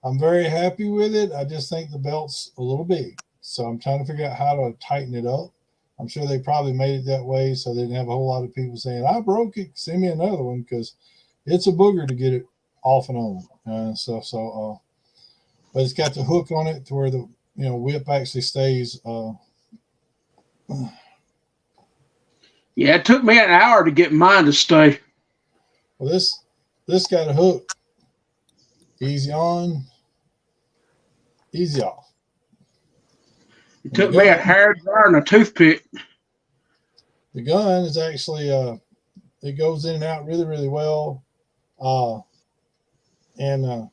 I'm very happy with it. I just think the belt's a little big. So I'm trying to figure out how to tighten it up. I'm sure they probably made it that way so they didn't have a whole lot of people saying, I broke it, send me another one, because it's a booger to get it off and on and stuff. So, but it's got the hook on it to where the whip actually stays. yeah. It took me an hour to get mine to stay. Well, this got a hook. Easy on, easy off. It took me a hair dryer and a toothpick. The gun is actually it goes in and out really, really well. And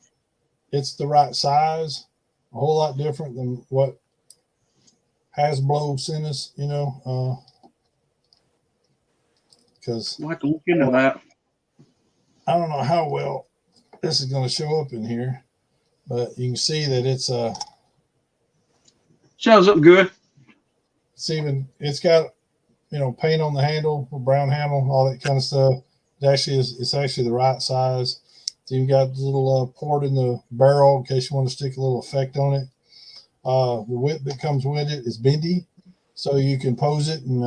it's the right size, a whole lot different than what Hasbro sent us, you know, because I'll have to look into that. I don't know how well this is going to show up in here, but you can see that it's Shows up good. it's got, you know, paint on the handle, a brown handle, all that kind of stuff. It's actually the right size. So you've got the little port in the barrel in case you want to stick a little effect on it. The whip that comes with it is bendy, so you can pose it and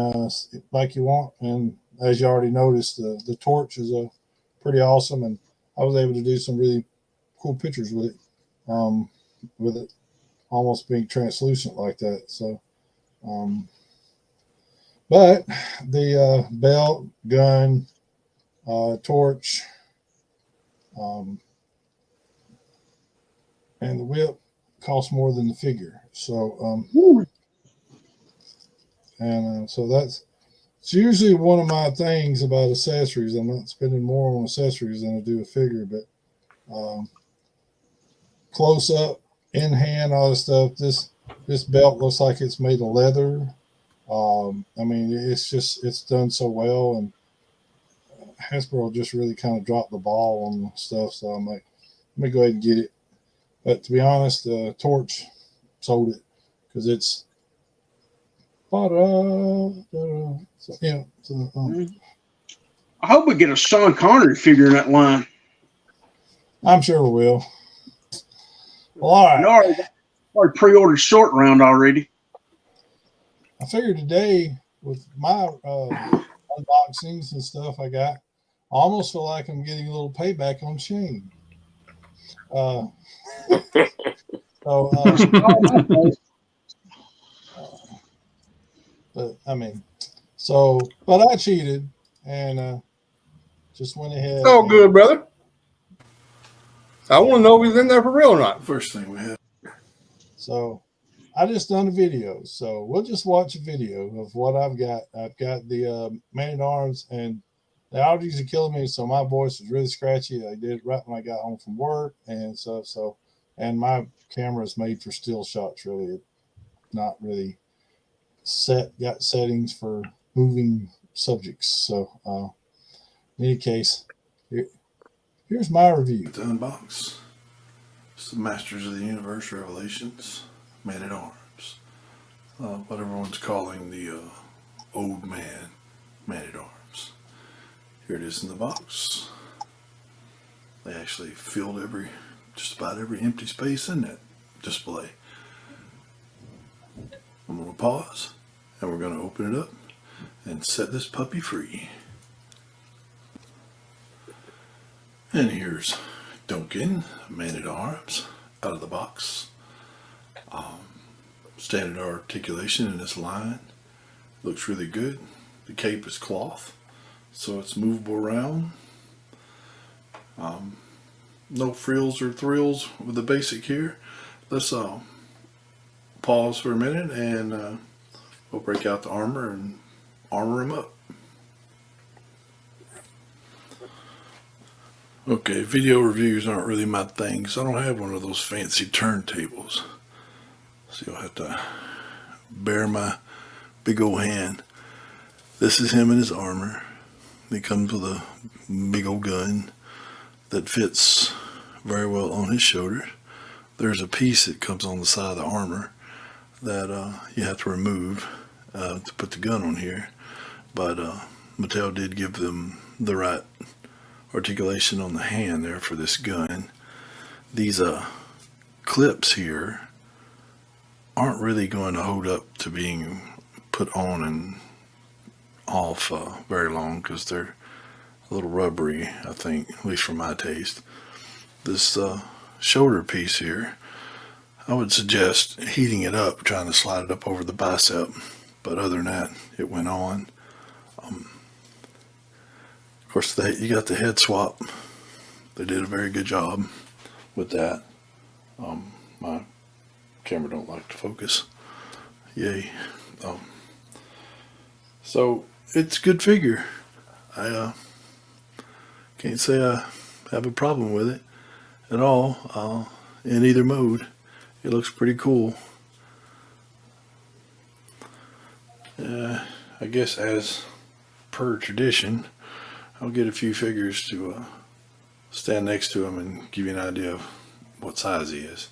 like you want. And as you already noticed, the torch is pretty awesome, and I was able to do some really cool pictures with it almost being translucent like that. So, but the belt, gun, torch, and the whip cost more than the figure. So, so it's usually one of my things about accessories. I'm not spending more on accessories than I do a figure, but close up, in hand, all this stuff. This belt looks like it's made of leather. I mean, it's done so well, and Hasbro just really kind of dropped the ball on stuff. So I'm like, let me go ahead and get it. But to be honest, Torch sold it because it's. So, yeah. So, I hope we get a Sean Connery figure in that line. I'm sure we will. Well, all right. No, I already pre-ordered short round already. I figured today with my unboxings and stuff I got, I almost feel like I'm getting a little payback on Shane. But I mean, but I cheated and just went ahead. It's all good, brother. I want to know if he's in there for real or not. First thing we have. So I just done a video. So we'll just watch a video of what I've got. I've got the Man-at-Arms, and the allergies are killing me. So my voice is really scratchy. I did it right when I got home from work and stuff. And my camera is made for still shots, really. It's not really got settings for moving subjects. So in any case, here's my review. To unbox. It's the Masters of the Universe Revelations Man-at-Arms. What everyone's calling the old man Man-at-Arms. Here it is in the box. They actually filled just about every empty space in that display. I'm going to pause and we're going to open it up and set this puppy free. And here's Duncan, Man-at-Arms, out of the box. Standard articulation in this line. Looks really good. The cape is cloth, so it's movable around. No frills or thrills with the basic here. Let's pause for a minute and we'll break out the armor and armor him up. Okay, video reviews aren't really my thing because I don't have one of those fancy turntables. So you'll have to bear my big old hand. This is him in his armor. He comes with a big old gun that fits very well on his shoulder. There's a piece that comes on the side of the armor that you have to remove to put the gun on here. But Mattel did give them the right articulation on the hand there for this gun. These clips here aren't really going to hold up to being put on and off very long because they're a little rubbery, I think, at least for my taste. This shoulder piece here, I would suggest heating it up, trying to slide it up over the bicep, but other than that, it went on. Of course, you got the head swap. They did a very good job with that. My camera don't like to focus. Yay. So it's a good figure. I can't say I have a problem with it at all in either mode. It looks pretty cool. I guess as per tradition, I'll get a few figures to stand next to him and give you an idea of what size he is.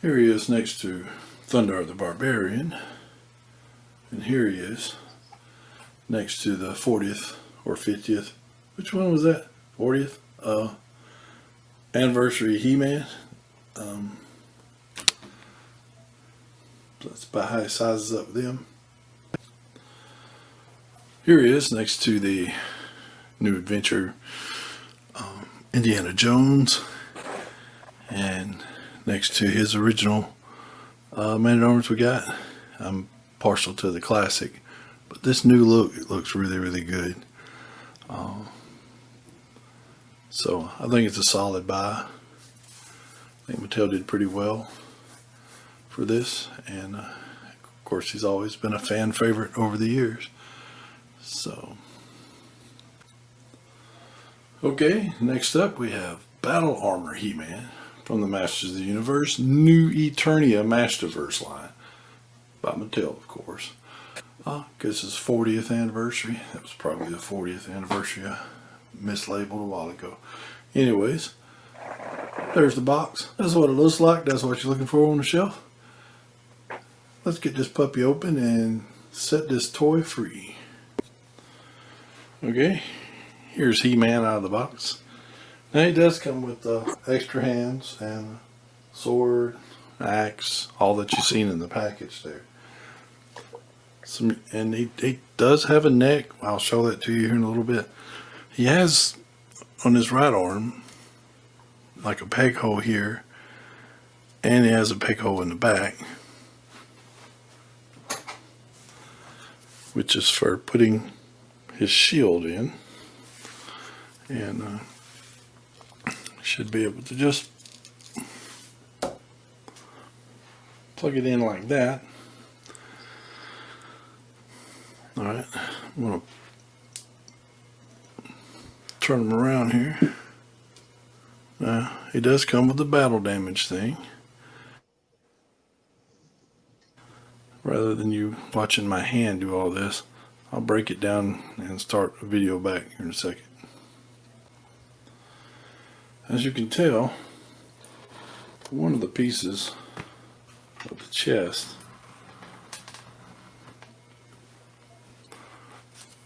Here he is next to Thundar the Barbarian, and here he is next to the 40th or 50th, which one was that? 40th anniversary He-Man. That's about how he sizes up with him. Here he is next to the New Adventure Indiana Jones, and next to his original Man-at-Arms we got. I'm partial to the classic, but this new look, it looks really, really good. So I think it's a solid buy. I think Mattel did pretty well for this, and of course he's always been a fan favorite over the years. So, okay, next up we have Battle Armor He-Man from the Masters of the Universe New Eternia Masterverse line by Mattel, of course. Because it's 40th anniversary. That was probably the 40th anniversary. I mislabeled a while ago. Anyways, there's the box. That's what it looks like. That's what you're looking for on the shelf. Let's get this puppy open and set this toy free. Okay, here's He-Man out of the box. Now he does come with extra hands and sword, axe, all that you've seen in the package there. And he does have a neck. I'll show that to you here in a little bit. He has on his right arm like a peg hole here, and he has a peg hole in the back, which is for putting his shield in. And should be able to just plug it in like that. Alright, I'm going to turn him around here. Now, he does come with the battle damage thing. Rather than you watching my hand do all this, I'll break it down and start a video back here in a second. As you can tell, one of the pieces of the chest,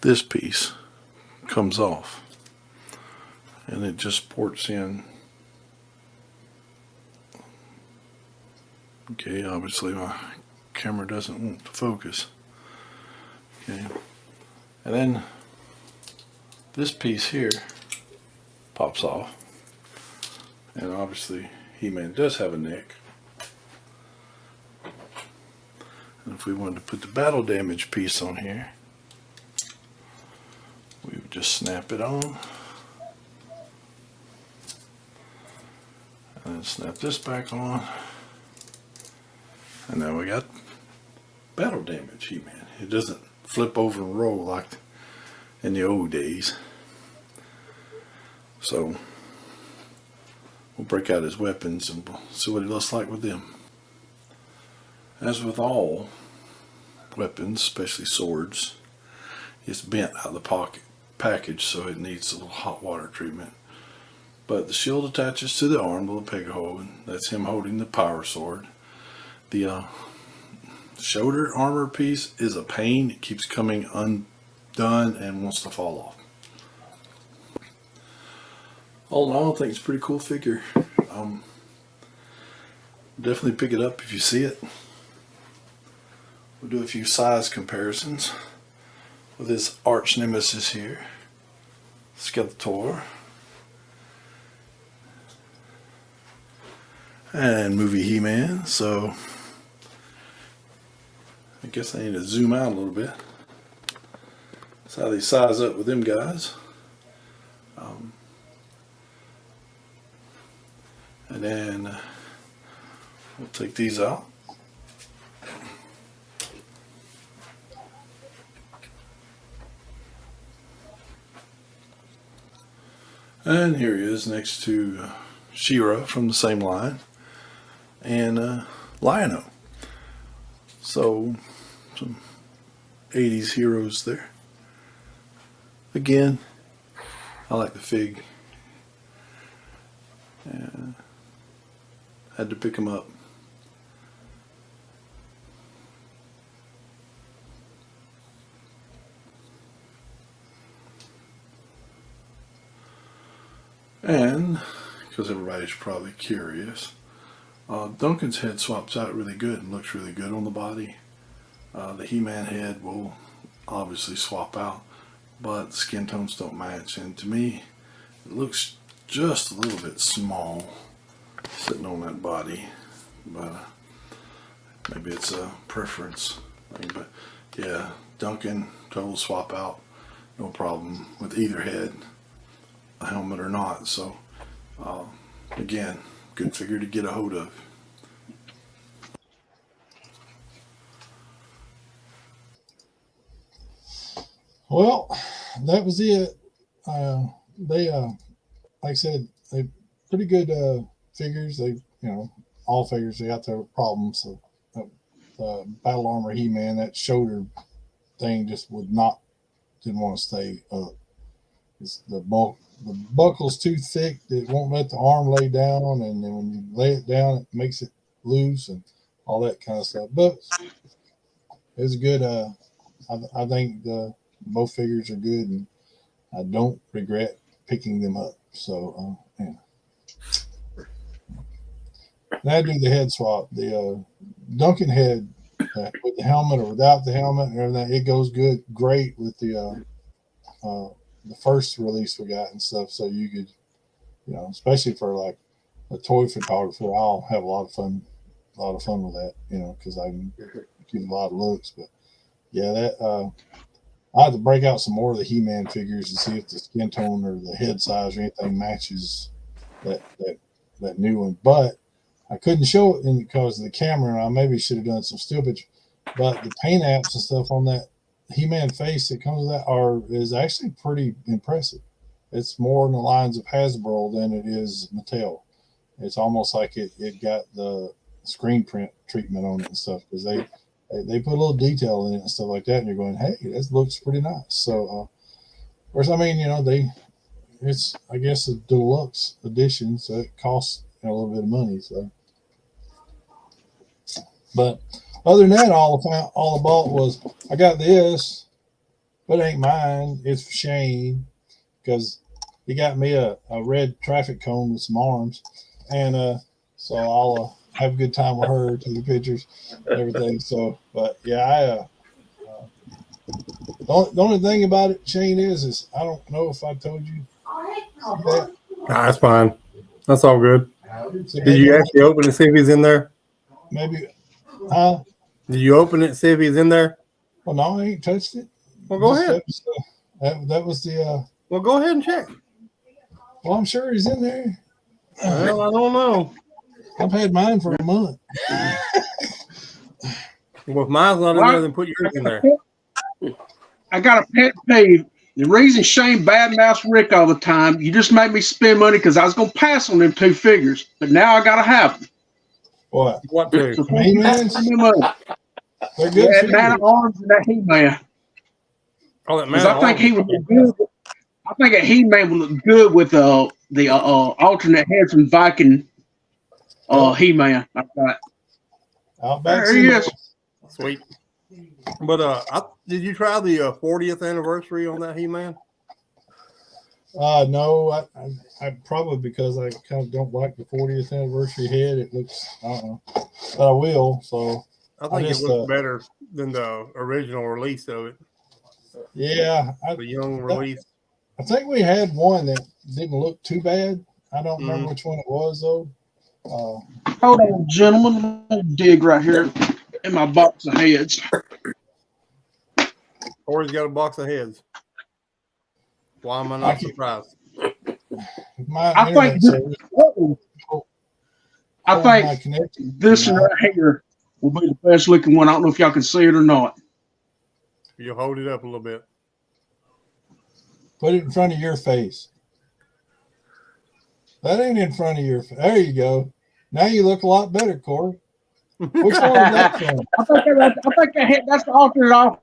this piece comes off and it just ports in. Okay, obviously my camera doesn't want to focus. Okay, and then this piece here pops off, and obviously He-Man does have a neck. And if we wanted to put the battle damage piece on here, we would just snap it on and then snap this back on, and now we got battle damage He-Man. It doesn't flip over and roll like in the old days. So we'll break out his weapons and we'll see what he looks like with them. As with all weapons, especially swords, it's bent out of the package, so it needs a little hot water treatment. But the shield attaches to the arm with a peg hole, and that's him holding the power sword. The shoulder armor piece is a pain. It keeps coming undone and wants to fall off. All in all, I think it's a pretty cool figure. Definitely pick it up if you see it. We'll do a few size comparisons with his arch nemesis here, Skeletor, and movie He-Man. So I guess I need to zoom out a little bit. That's how they size up with them guys. And then we'll take these out. And here he is next to She-Ra from the same line, and Lion-O. So some 80s heroes there. Again, I like the fig. And had to pick him up. And because everybody's probably curious, Duncan's head swaps out really good and looks really good on the body. The He-Man head will obviously swap out, but the skin tones don't match, and to me it looks just a little bit small sitting on that body, but maybe it's a preference thing. But yeah, Duncan, total swap out, no problem with either head, a helmet or not. So again, good figure to get a hold of. Well, that was it. They, like I said, they pretty good figures. They, all figures, they got their problems. So the Battle Armor He-Man, that shoulder thing just didn't want to stay up. The buckle's too thick. It won't let the arm lay down, and then when you lay it down, it makes it loose and all that kind of stuff. But it's good. I think both figures are good, and I don't regret picking them up. So, yeah. Now I do the head swap. The Duncan head with the helmet or without the helmet and everything, it goes great with the first release we got and stuff. So you could, especially for like a toy photographer, I'll have a lot of fun with that, because I can get a lot of looks. But yeah, that I have to break out some more of the He-Man figures to see if the skin tone or the head size or anything matches that new one. But I couldn't show it because of the camera, and I maybe should have done some stupid. But the paint apps and stuff on that He-Man face that comes with that is actually pretty impressive. It's more in the lines of Hasbro than it is Mattel. It's almost like it got the screen print treatment on it and stuff, because they put a little detail in it and stuff like that, and you're going, hey, that looks pretty nice. So, of course, I mean, it's, I guess, a deluxe edition, so it costs a little bit of money. So, but other than that, all I bought was, I got this, but it ain't mine. It's for Shane, because he got me a red traffic cone with some arms, and so I'll have a good time with her, take the pictures, everything. So, but yeah, the only thing about it, Shane, is I don't know if I told you that. Nah, that's fine. That's all good. Did you actually open it, see if he's in there? Maybe. Did you open it, see if he's in there? Well, no, I ain't touched it. Well, go ahead. That was the. Well, go ahead and check. Well, I'm sure he's in there. Well, I don't know. I've had mine for a month. Well, if mine's not in there, then put yours in there. I got a pet peeve. The reason Shane badmouths Rick all the time, you just made me spend money because I was going to pass on them two figures, but now I got to have them. What? What two? So He-Man? They're good. That Man of Arms and that He-Man. Oh, that Because man. I think he would look good. I think a He-Man would look good with the alternate head from Viking He-Man. There he is. Sweet. But did you try the 40th anniversary on that He-Man? No, I probably, because I kind of don't like the 40th anniversary head. It looks, but I will. So I think it looks better than the original release of it. Yeah, The young release. I think we had one that didn't look too bad. I don't remember which one it was though. Hold on, gentlemen. Let me dig right here in my box of heads. Or he's got a box of heads. Why am I not surprised? I think this right here will be the best looking one. I don't know if y'all can see it or not. You hold it up a little bit. Put it in front of your face. That ain't in front of your face. There you go. Now you look a lot better, Corey. Which one is that from? I think that's the alternate off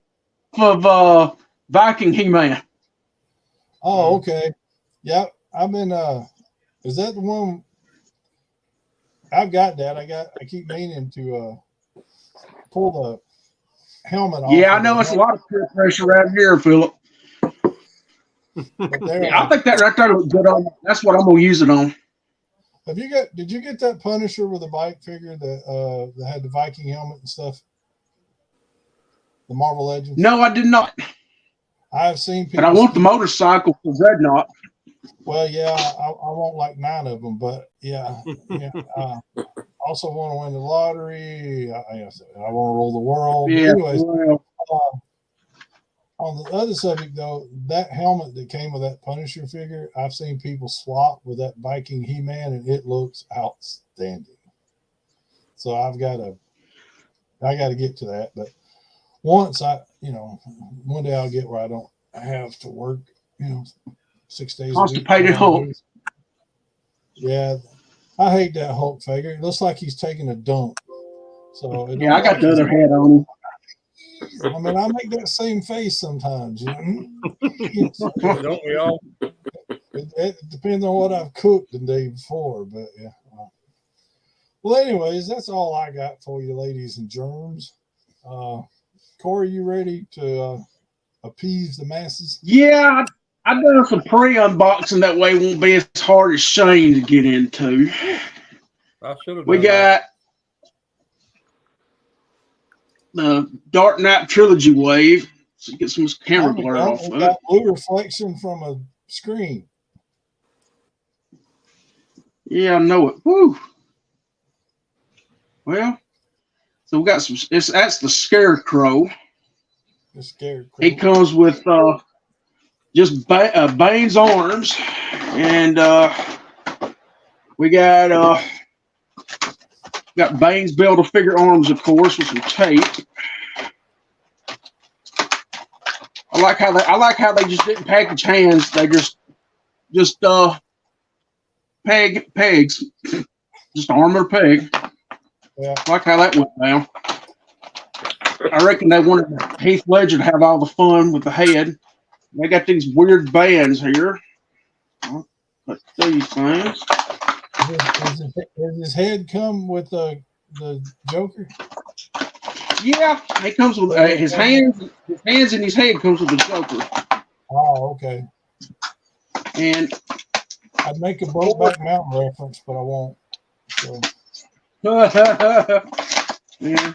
of Viking He-Man. Oh, okay. Yep. I've been is that the one? I've got that. I keep meaning to pull the helmet off. Yeah, I know it's a lot of peer pressure around here, Philip. Yeah, I think that right there looks good on. That's what I'm gonna use it on. Did you get that Punisher with the bike figure that had the Viking helmet and stuff? The Marvel Legends? No, I did not. I've seen people, but I want the motorcycle for Dreadnought. Well, yeah, I want like 9 of them, but yeah. Also want to win the lottery. I want to rule the world. Yeah. Anyways, Well, on the other subject, though, that helmet that came with that Punisher figure, I've seen people swap with that Viking He-Man, and it looks outstanding. So I got to get to that. But once one day I'll get where I don't have to work, 6 days a week. Constipated Hulk. Yeah. I hate that Hulk figure. It looks like he's taking a dump. So it Yeah, I don't got like the his- other head on him. I mean, I make that same face sometimes. You know? Don't we all? It depends on what I've cooked the day before, but yeah. Well, anyways, that's all I got for you, ladies and germs. Corey, you ready to appease the masses? Yeah, I've done some pre-unboxing. That way it won't be as hard as Shane to get into. I should have. We done that. got the Dark Knight Trilogy Wave. So get some camera blur off We of it. got blue reflection from a screen. Yeah, I know it. Woo. Well, so we got some. That's the Scarecrow. The scared. He comes with just Bane's arms, and we got Bane's Build-A-Figure arms, of course, with some tape. I like how they just didn't package hands. They just pegs, just armor peg. Yeah. I like how that went down. I reckon they wanted Heath Ledger to have all the fun with the head. They got these weird bands here. Let's these things. Does his head come with the Joker? Yeah, it comes with his hands. His hands and his head comes with the Joker. Oh, okay. And I'd make a Brokeback Mountain reference, but I won't. So. yeah,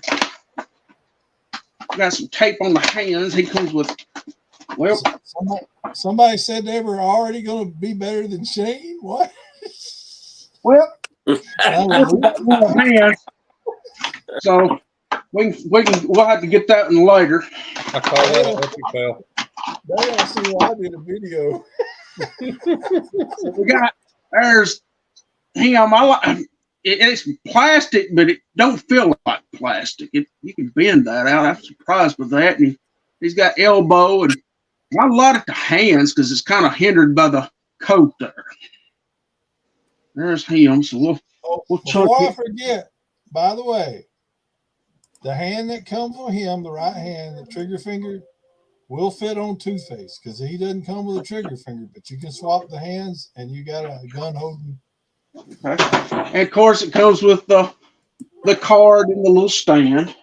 got some tape on the hands. He comes with. Well, Somebody said they were already going to be better than Shane. What? well, hands. So we'll have to get that one later. I call that an epic fail. They don't see why I did a video. So we got there's him. It's plastic, but it don't feel like plastic. You can bend that out. I'm surprised with that. And he's got elbow and not a lot at the hands because it's kind of hindered by the coat there. There's him. So we'll Before I forget, by the way, the hand that comes from him, the right hand, the trigger finger, will fit on Two-Face because he doesn't come with a trigger finger, but you can swap the hands and you got a gun holding. Okay. And of course, it comes with the card and the little stand.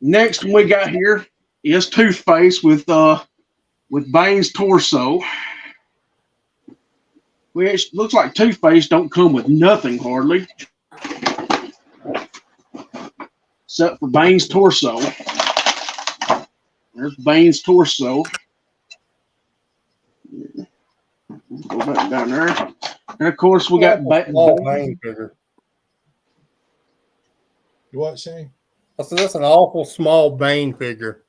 Next one we got here is Two-Face with Bane's torso. Which looks like Two-Face don't come with nothing hardly, except for Bane's torso. There's Bane's torso. Go back down there. And of course, we got Bane figure. What, Shane? I said that's an awful small Bane figure.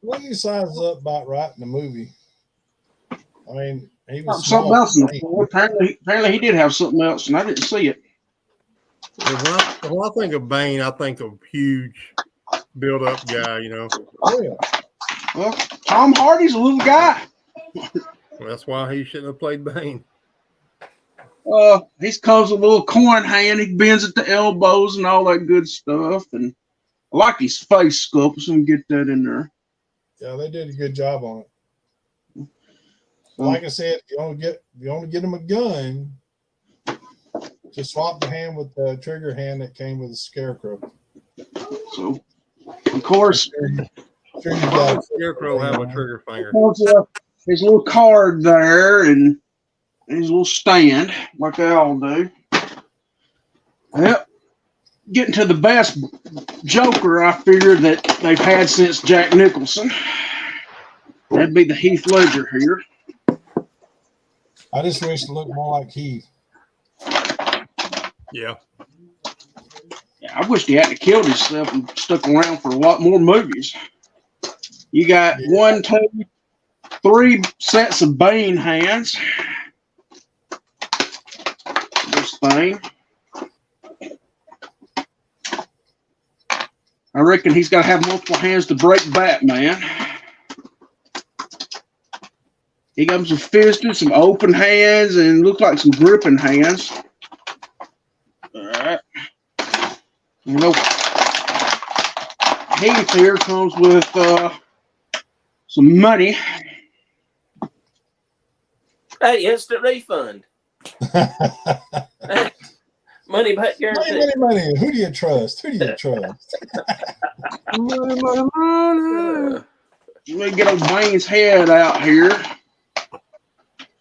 Well, he sizes up about right in the movie. I mean, he was something small. else in the floor. Apparently, he did have something else, and I didn't see it. When I think of Bane, I think of huge, build-up guy. You know, Oh, yeah. Well, Tom Hardy's a little guy. that's why he shouldn't have played Bane. He comes with a little coin hand. He bends at the elbows and all that good stuff. And I like his face sculpt, so we get that in there. Yeah, they did a good job on it. Like I said, if you only get him a gun, just swap the hand with the trigger hand that came with the Scarecrow. So, of course, Sure you got it. Scarecrow have a trigger finger. his little card there and his little stand, like they all do. Yep. Getting to the best Joker, I figured that they've had since Jack Nicholson. That'd be the Heath Ledger here. I just wish it looked more like Heath. Yeah. Yeah, I wished he hadn't killed himself and stuck around for a lot more movies. You got 1, 2, 3 sets of Bane hands. This thing. I reckon he's got to have multiple hands to break Batman. He got some fisted, some open hands, and look like some gripping hands. All right. You know, Heath here comes with some money. Hey, instant refund. Money back guarantee. Money. Who do you trust? Money. Let me get old Wayne's head out here.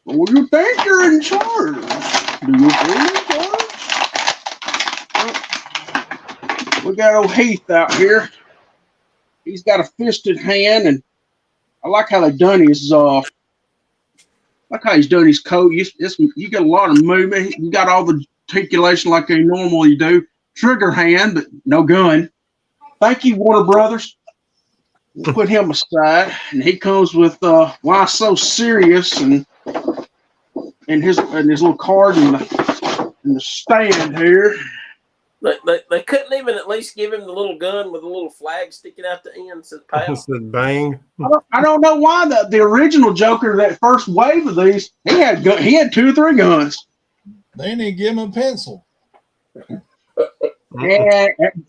Well, you think you're in charge? Do you feel in charge? We got old Heath out here. He's got a fisted hand, and I like how they done his he's done his coat. You got a lot of movement. You got all the articulation like they normally do. Trigger hand, but no gun. Thank you, Warner Brothers. We'll put him aside, and he comes with why so serious and his little card in the stand here. They couldn't even at least give him the little gun with a little flag sticking out the end. Says "Pow." Said bang. I don't know why the original Joker, that first wave of these, he had 2 or 3 guns. They didn't give him a pencil.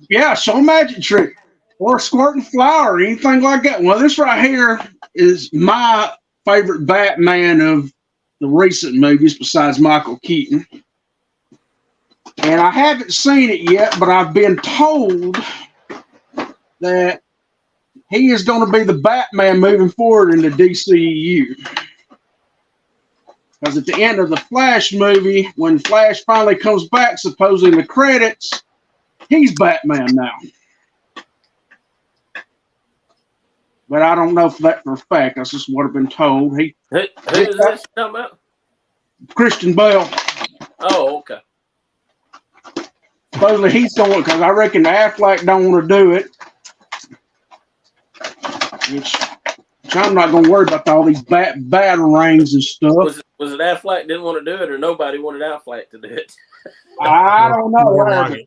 Yeah, show magic trick or squirting flour or anything like that. Well, this right here is my favorite Batman of the recent movies besides Michael Keaton. And I haven't seen it yet, but I've been told that he is going to be the Batman moving forward in the DCEU. Because at the end of the Flash movie, when Flash finally comes back, supposedly in the credits, he's Batman now. But I don't know for that for a fact. That's just what I've been told. Who is this talking about? Christian Bale. Oh, okay. Supposedly he's going, because I reckon Affleck don't want to do it. Which I'm not going to worry about all these batarangs and stuff. Was it Affleck didn't want to do it, or nobody wanted Affleck to do it? I don't know.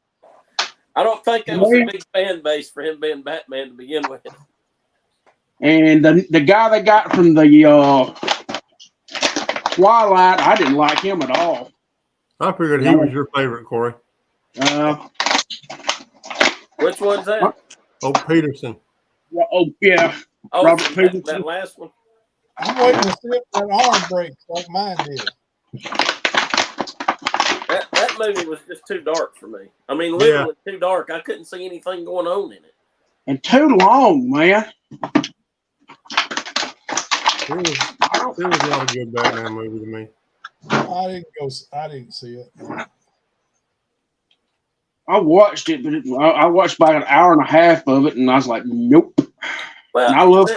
I don't think there was a big fan base for him being Batman to begin with. And the guy they got from the Twilight, I didn't like him at all. I figured he was your favorite, Corey. Which one's that? Oh, Peterson. Oh, yeah. Oh, Robert Peterson. That last one. I'm waiting to see if that arm breaks like mine did. That movie was just too dark for me. I mean, literally too dark. I couldn't see anything going on in it. And too long, man. There was a lot of good Batman movie to me. I didn't see it. I watched it, but I watched about an hour and a half of it, and I was like, nope. Well, and I love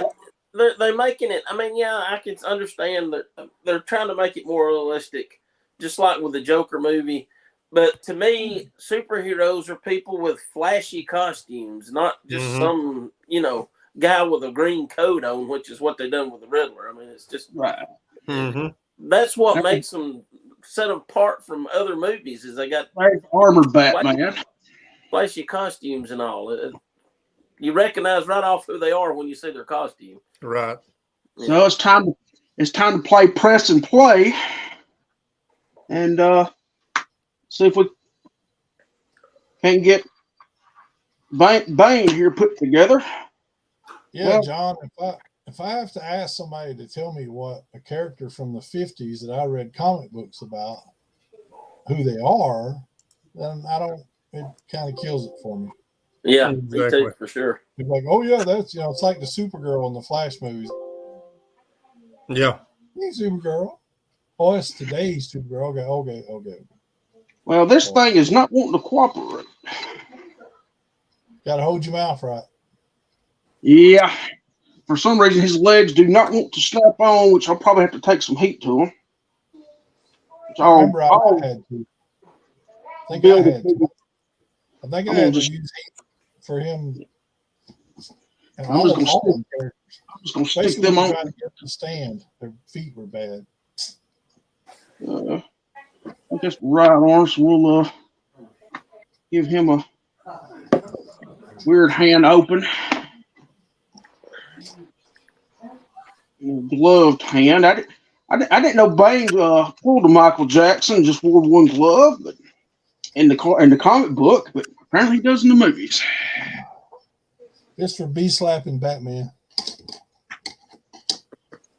they're making it. I mean, yeah, I can understand that they're trying to make it more realistic, just like with the Joker movie. But to me, superheroes are people with flashy costumes, not just some, guy with a green coat on, which is what they done with the Riddler. I mean, it's just right. That's what makes them set them apart from other movies. Is they got armored Batman, flashy costumes and all. You recognize right off who they are when you see their costume. Right. So it's time to play press and play, and see if we can get Bane here put together. Yeah, well, John, if I have to ask somebody to tell me what a character from the 50s that I read comic books about, who they are, then it kind of kills it for me. Yeah, exactly. Me too, for sure. It's like, oh yeah, that's it's like the Supergirl in the Flash movies. Yeah. Hey, Supergirl. Oh, it's today's Supergirl. Okay. Well, this thing is not wanting to cooperate. Got to hold your mouth right. Yeah. For some reason, his legs do not want to snap on, which I'll probably have to take some heat to him. I remember I had to. I think I had to use heat for him. I'm just going to stick them on. Trying to get to stand. Their feet were bad. I guess right arm, so we'll give him a weird hand open. Gloved hand. I didn't know Bane pulled a Michael Jackson, just wore one glove, but in the comic book, but apparently he does in the movies. It's for bee slapping Batman.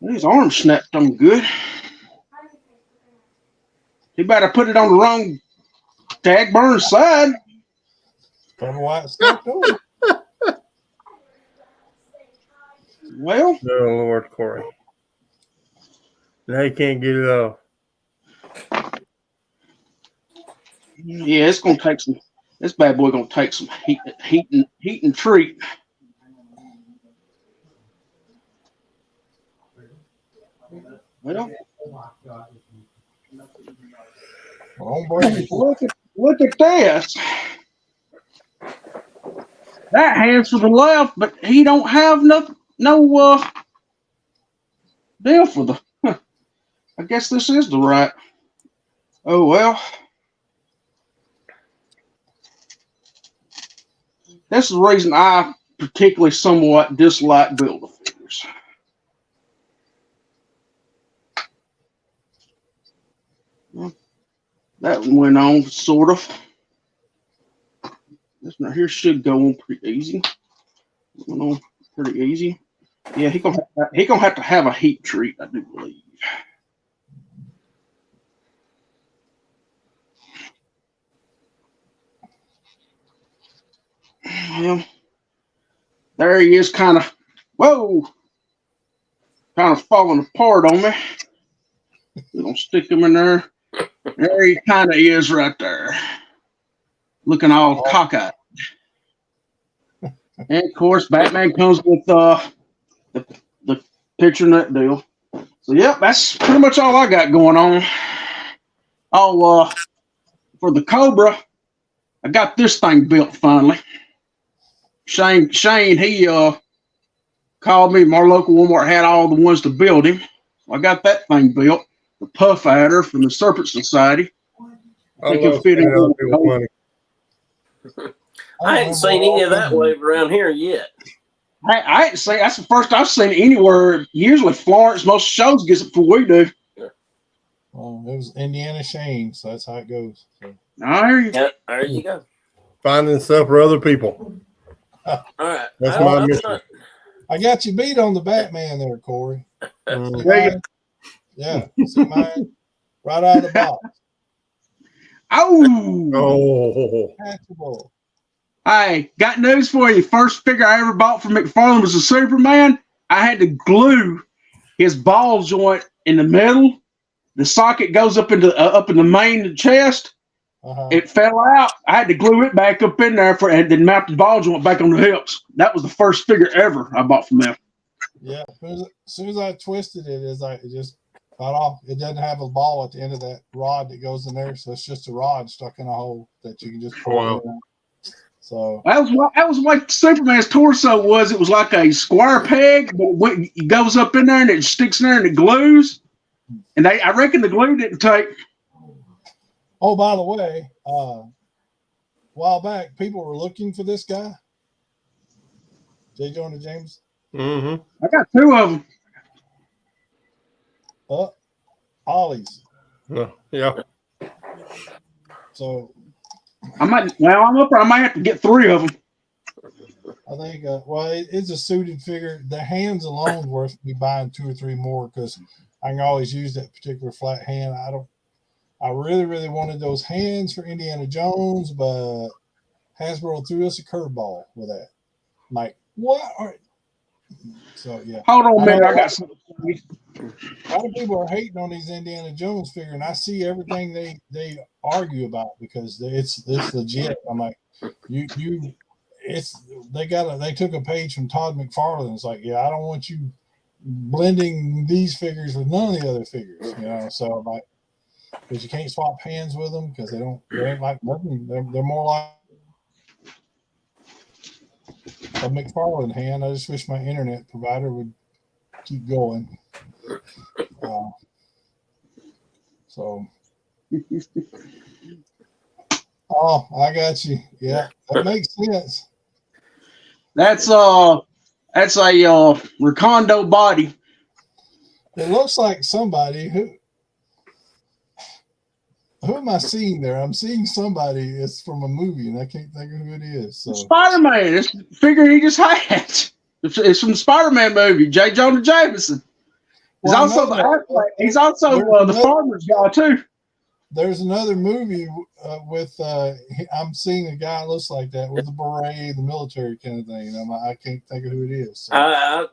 His arm snapped on good. He better put it on the wrong tag burn side. Probably why it snapped over. Well, Oh Lord, Corey. Now you can't get it off. yeah, it's gonna take some. This bad boy gonna take some heat and treat. Well, look at this. That hand's for the left, but he don't have no deal for the. I guess this is the right. Oh well. This is the reason I particularly somewhat dislike Builder figures. Well, that one went on sort of. This one right here should go on pretty easy. Went on pretty easy. Yeah, he gonna have to have a heat treat, I do believe. Well, there he is, kind of falling apart on me. We're gonna stick him in there. There he kind of is right there, looking all cockeyed. And of course, Batman comes with the picture nut deal. So yep, that's pretty much all I got going on. Oh, for the Cobra, I got this thing built finally. Shane, he called me. My local Walmart had all the ones to build him. So I got that thing built. The Puff Adder from the Serpent Society. I think he'll fit in good. I hadn't seen any of that wave around here yet. I ain't say that's the first I've seen anywhere. Usually Florence, most shows gets it before we do. Well, it was Indiana Shane, so that's how it goes. So. Yeah, there you go. Finding stuff for other people. All right. That's my mission. I got you beat on the Batman there, Corey. Yeah, see mine right out of the box. Oh. Catchable. Hey, got news for you. First figure I ever bought from McFarlane was a Superman. I had to glue his ball joint in the middle. The socket goes up in the main chest. It fell out. I had to glue it back up in there and then mount the ball joint back on the hips. That was the first figure ever I bought from them. Yeah, as soon as I twisted it, it just got off. It doesn't have a ball at the end of that rod that goes in there, so it's just a rod stuck in a hole that you can just pull in. So that was like Superman's torso was. It was like a square peg, but it goes up in there and it sticks in there and it glues. And I reckon the glue didn't take. Oh, by the way, a while back, people were looking for this guy, J. Jonah James. Mm-hmm. I got two of them. Ollie's. Yeah. So I'm up there. I might have to get three of them. I think, it's a suited figure. The hands alone worth me buying 2 or 3 more because I can always use that particular flat hand. I really, really wanted those hands for Indiana Jones, but Hasbro threw us a curveball with that. I'm like, what? So, yeah. Hold on a minute. I got something. A lot of people are hating on these Indiana Jones figure, and I see everything they argue about because it's legit. I'm like, they took a page from Todd McFarlane. It's like, yeah, I don't want you blending these figures with none of the other figures, So I'm like, because you can't swap hands with them because they ain't like nothing. They're more like a McFarlane hand. I just wish my internet provider would keep going. I got you. Yeah, that makes sense. That's a Recondo body. It looks like somebody who am I seeing there? I'm seeing somebody. It's from a movie, and I can't think of who it is. So Spider-Man. It's the figure he just had. It's from the Spider-Man movie. J. Jonah Jameson. He's well, also the athlete. He's also the farmer's guy too. There's another movie with I'm seeing a guy that looks like that with the beret, the military kind of thing. And I can't think of who it is. So. I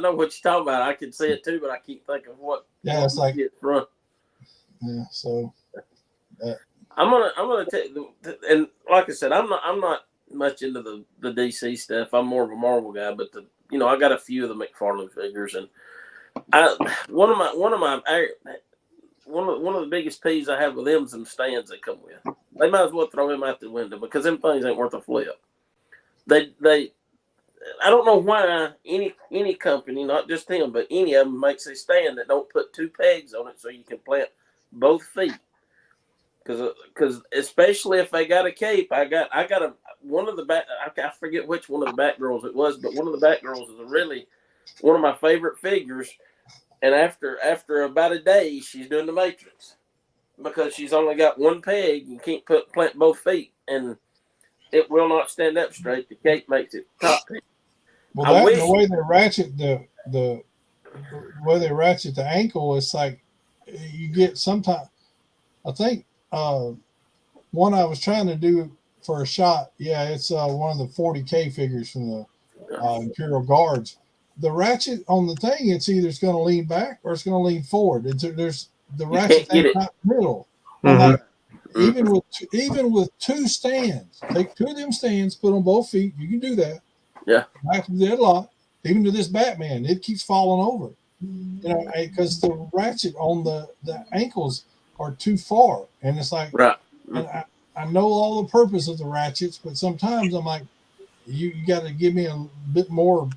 know what you're talking about. I can see it too, but I can't think of what. Yeah, it's like front. Yeah, so I'm gonna take and like I said, I'm not much into the DC stuff. I'm more of a Marvel guy, but I got a few of the McFarlane figures, and one of the biggest peeves I have with them is them stands they come with. They might as well throw him out the window because them things ain't worth a flip. They I don't know why any company, not just him, but any of them makes a stand that don't put two pegs on it so you can plant both feet. Because especially if they got a cape, I got one of the back. I forget which one of the back girls it was, but one of the back girls is really one of my favorite figures. And after about a day, she's doing the Matrix because she's only got one peg. You can't plant both feet, and it will not stand up straight. The cape makes it top. Well, the way they ratchet the way they ratchet the ankle, it's like you get sometimes. I think one I was trying to do for a shot. Yeah, it's one of the 40K figures from the Imperial Guards. The ratchet on the thing, it's either it's going to lean back or it's going to lean forward. There's the ratchet thing not middle. Mm-hmm. Like, even with two stands, take two of them stands, put on both feet. You can do that. Yeah. Back to that lot. Even to this Batman, it keeps falling over. Because the ratchet on the ankles are too far, and it's like, right. And I know all the purpose of the ratchets, but sometimes I'm like, you got to give me a bit more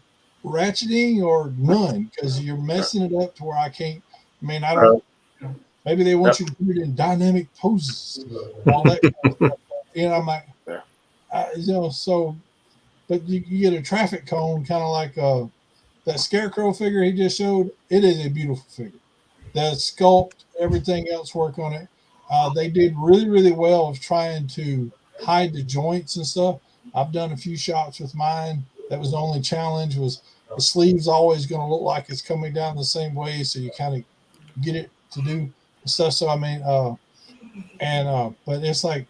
ratcheting or none, because you're messing it up to where I can't. I mean, I don't. Maybe they want you to put it in dynamic poses, all that kind of stuff. I'm like, so. But you get a traffic cone, kind of like that Scarecrow figure he just showed. It is a beautiful figure. The sculpt, everything else work on it. They did really, really well of trying to hide the joints and stuff. I've done a few shots with mine. That was the only challenge, was the sleeve's always going to look like it's coming down the same way, so you kind of get it to do stuff. So I mean, but it's like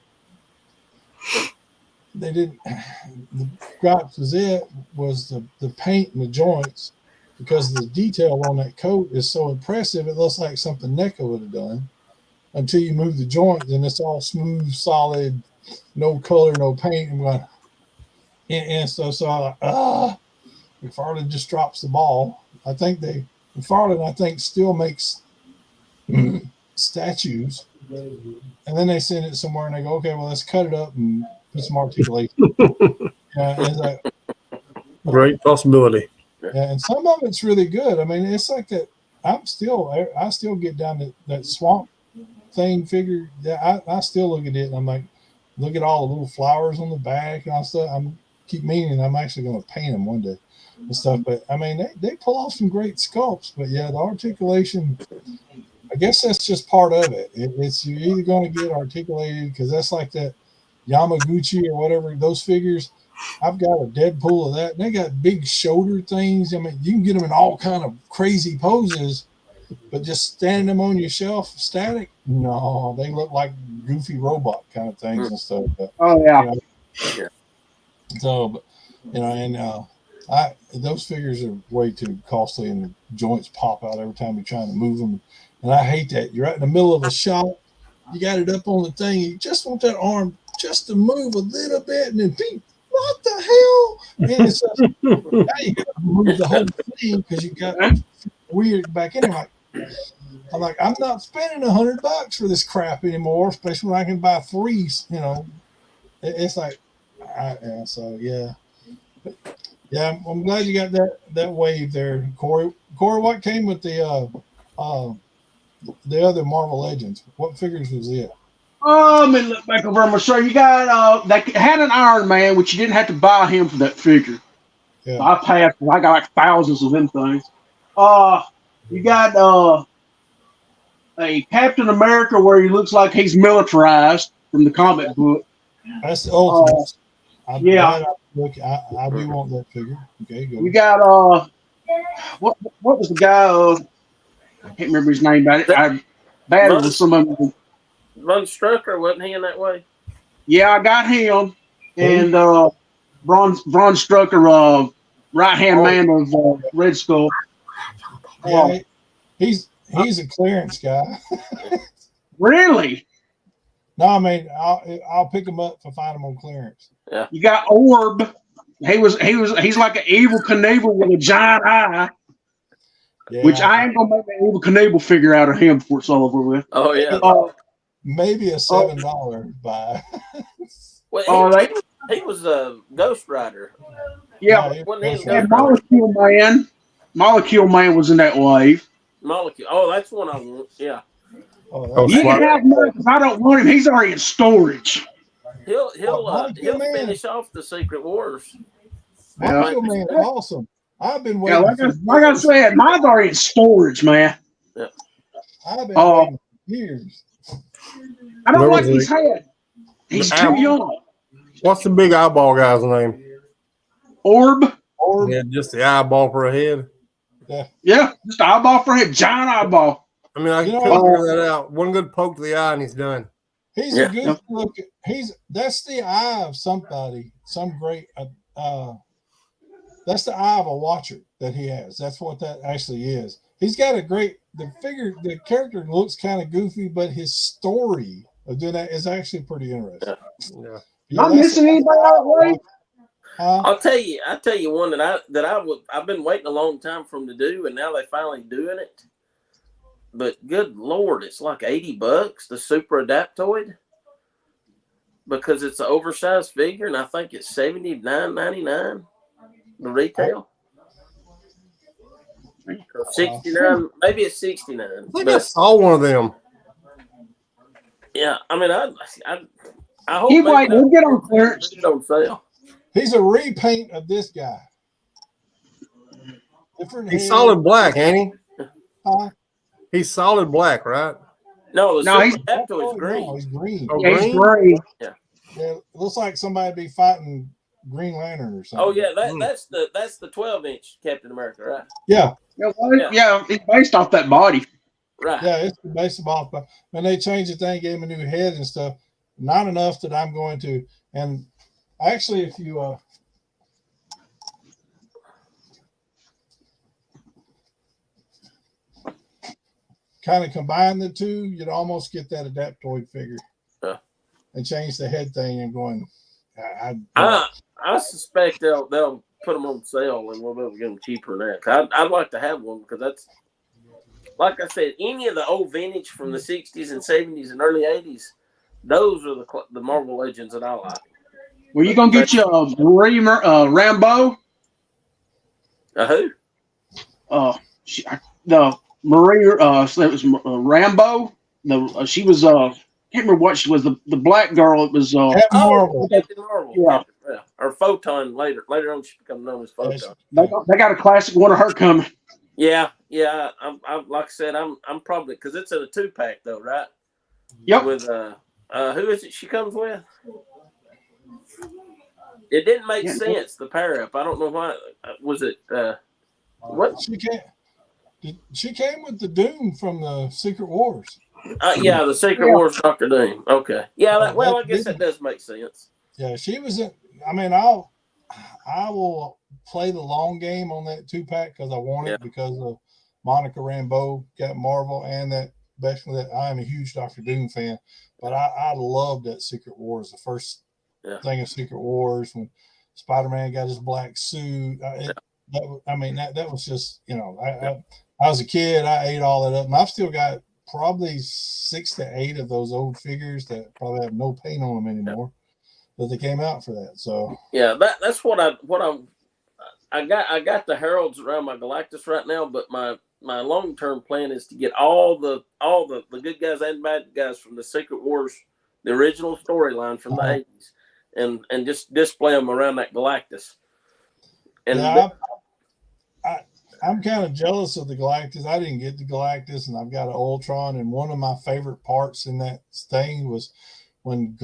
they didn't. The gripes was the paint and the joints, because the detail on that coat is so impressive. It looks like something NECA would have done, until you move the joint, and it's all smooth, solid, no color, no paint. And so McFarlane just drops the ball. I think McFarlane still makes statues, and then they send it somewhere and they go, okay, well, let's cut it up and put some articulation. It's like, great possibility. Yeah, and some of it's really good. I mean, it's like that. I still get down to that swamp thing figure. Yeah, I still look at it and I'm like, look at all the little flowers on the back and all stuff. I'm actually going to paint them one day and stuff. But I mean, they pull off some great sculpts. But yeah, the articulation, I guess that's just part of it. It's you're either going to get articulated, because that's like that Yamaguchi or whatever, those figures. I've got a Deadpool of that. And they got big shoulder things. I mean, you can get them in all kind of crazy poses, but just standing them on your shelf static, no, they look like goofy robot kind of things and stuff. But, so, but, those figures are way too costly, and the joints pop out every time you're trying to move them. And I hate that. You're right in the middle of a shot. You got it up on the thing. You just want that arm just to move a little bit, and then beep. What the hell? And it's just, now you got to move the whole thing because you got weird back in. I'm like, I'm not spending $100 for this crap anymore, especially when I can buy three. It's like, so yeah. But, yeah, I'm glad you got that wave there, Corey. Corey, what came with the other Marvel Legends? What figures was it? Let me look back over my shirt. You got they had an Iron Man, which you didn't have to buy him for that figure. Yeah. I passed. I got like thousands of them things. You got a Captain America where he looks like he's militarized from the comic book. That's the ultimate. Yeah. I do want that figure. Okay, go. You got what was the guy? I can't remember his name. But I battled with some of them. Von Strucker, wasn't he in that way? Yeah, I got him. And Braun Strucker, right hand man of Red Skull. Yeah, he's a clearance guy. Really? No, I mean I'll pick him up if I find him on clearance. Yeah. You got Orb. He's like an evil Knievel with a giant eye. Yeah, Which I ain't gonna make an evil Knievel figure out of him before it's all over with. Oh yeah. Maybe a $7 buy. Well, he was a Ghost Rider. Yeah. And Molecule Man was in that wave. Molecule. Oh, that's one I want. Yeah. You can have him because I don't want him. He's already in storage. He'll finish off the Secret Wars. Molecule Man is awesome. I've been waiting. Like I said, mine's already in storage, man. Yeah. I've been waiting for years. I don't like his head. He's too young. What's the big eyeball guy's name? Orb. Yeah, just the eyeball for a head. Yeah, just an eyeball for a head. Giant eyeball. I mean, I couldn't figure that out. One good poke to the eye and he's done. He's a good look. That's the eye of somebody, some great. That's the eye of a watcher that he has. That's what that actually is. He's got a great. The character looks kind of goofy, but his story of doing that is actually pretty interesting. Yeah. I'm missing anybody out of the way. I'll tell you one I've been waiting a long time for them to do, and now they're finally doing it. But good Lord, it's like $80, the Super Adaptoid, because it's an oversized figure, and I think it's $79.99 the retail. Or 69, maybe it's 69. I think I saw one of them. Yeah, I mean, I hope We'll get on clearance. It on sale. He's a repaint of this guy. Different. He's solid black, ain't he? Huh? He's solid black, right? No, he's green. No, he's green. Oh, Yeah, he's gray. Yeah, it looks like somebody be fighting Green Lantern or something. Oh yeah, that's the 12-inch Captain America, right? Yeah. Yeah, it's based off that body. Right. Yeah, it's based off. But when they changed the thing, gave him a new head and stuff, not enough that I'm going to. And actually, if you kind of combine the two, you'd almost get that Adaptoid figure. Yeah. And change the head thing and going. I suspect they'll put them on sale and we'll be able to get them cheaper than that. I'd like to have one because that's, like I said, any of the old vintage from the 60s and 70s and early 80s, those are the Marvel Legends that I like. Well, you gonna get you a Marie Rambo? Who? The Marie. It was Rambo. She was. Can't remember what she was. The black girl. It was. Captain Marvel. Captain Marvel. Yeah. Or Photon later. Later on, she became known as Photon. They got a classic one of her coming. Yeah. I'm like I said, I'm probably because it's in a 2-pack though, right? Yep. With who is it she comes with? It didn't make sense, the pair up. I don't know why. Was it what? She came with the Doom from the Secret Wars. Yeah, the Secret Wars Dr. Doom. Okay. Yeah, I guess that does make sense. Yeah, she was in. I mean, I will play the long game on that 2-pack because I want it because of Monica Rambeau, Captain Marvel, and that basically that I am a huge Dr. Doom fan. But I loved that Secret Wars, the first thing of Secret Wars when Spider-Man got his black suit. That was just, I was a kid. I ate all that up, and I've still got probably 6 to 8 of those old figures that probably have no paint on them anymore. That they came out for that. So that's what I got the Heralds around my Galactus right now, but my long-term plan is to get all the good guys and bad guys from the Secret Wars, the original storyline from the 80s, and just display them around that Galactus. And I'm kind of jealous of the Galactus. I didn't get the Galactus, and I've got an Ultron. And one of my favorite parts in that thing was when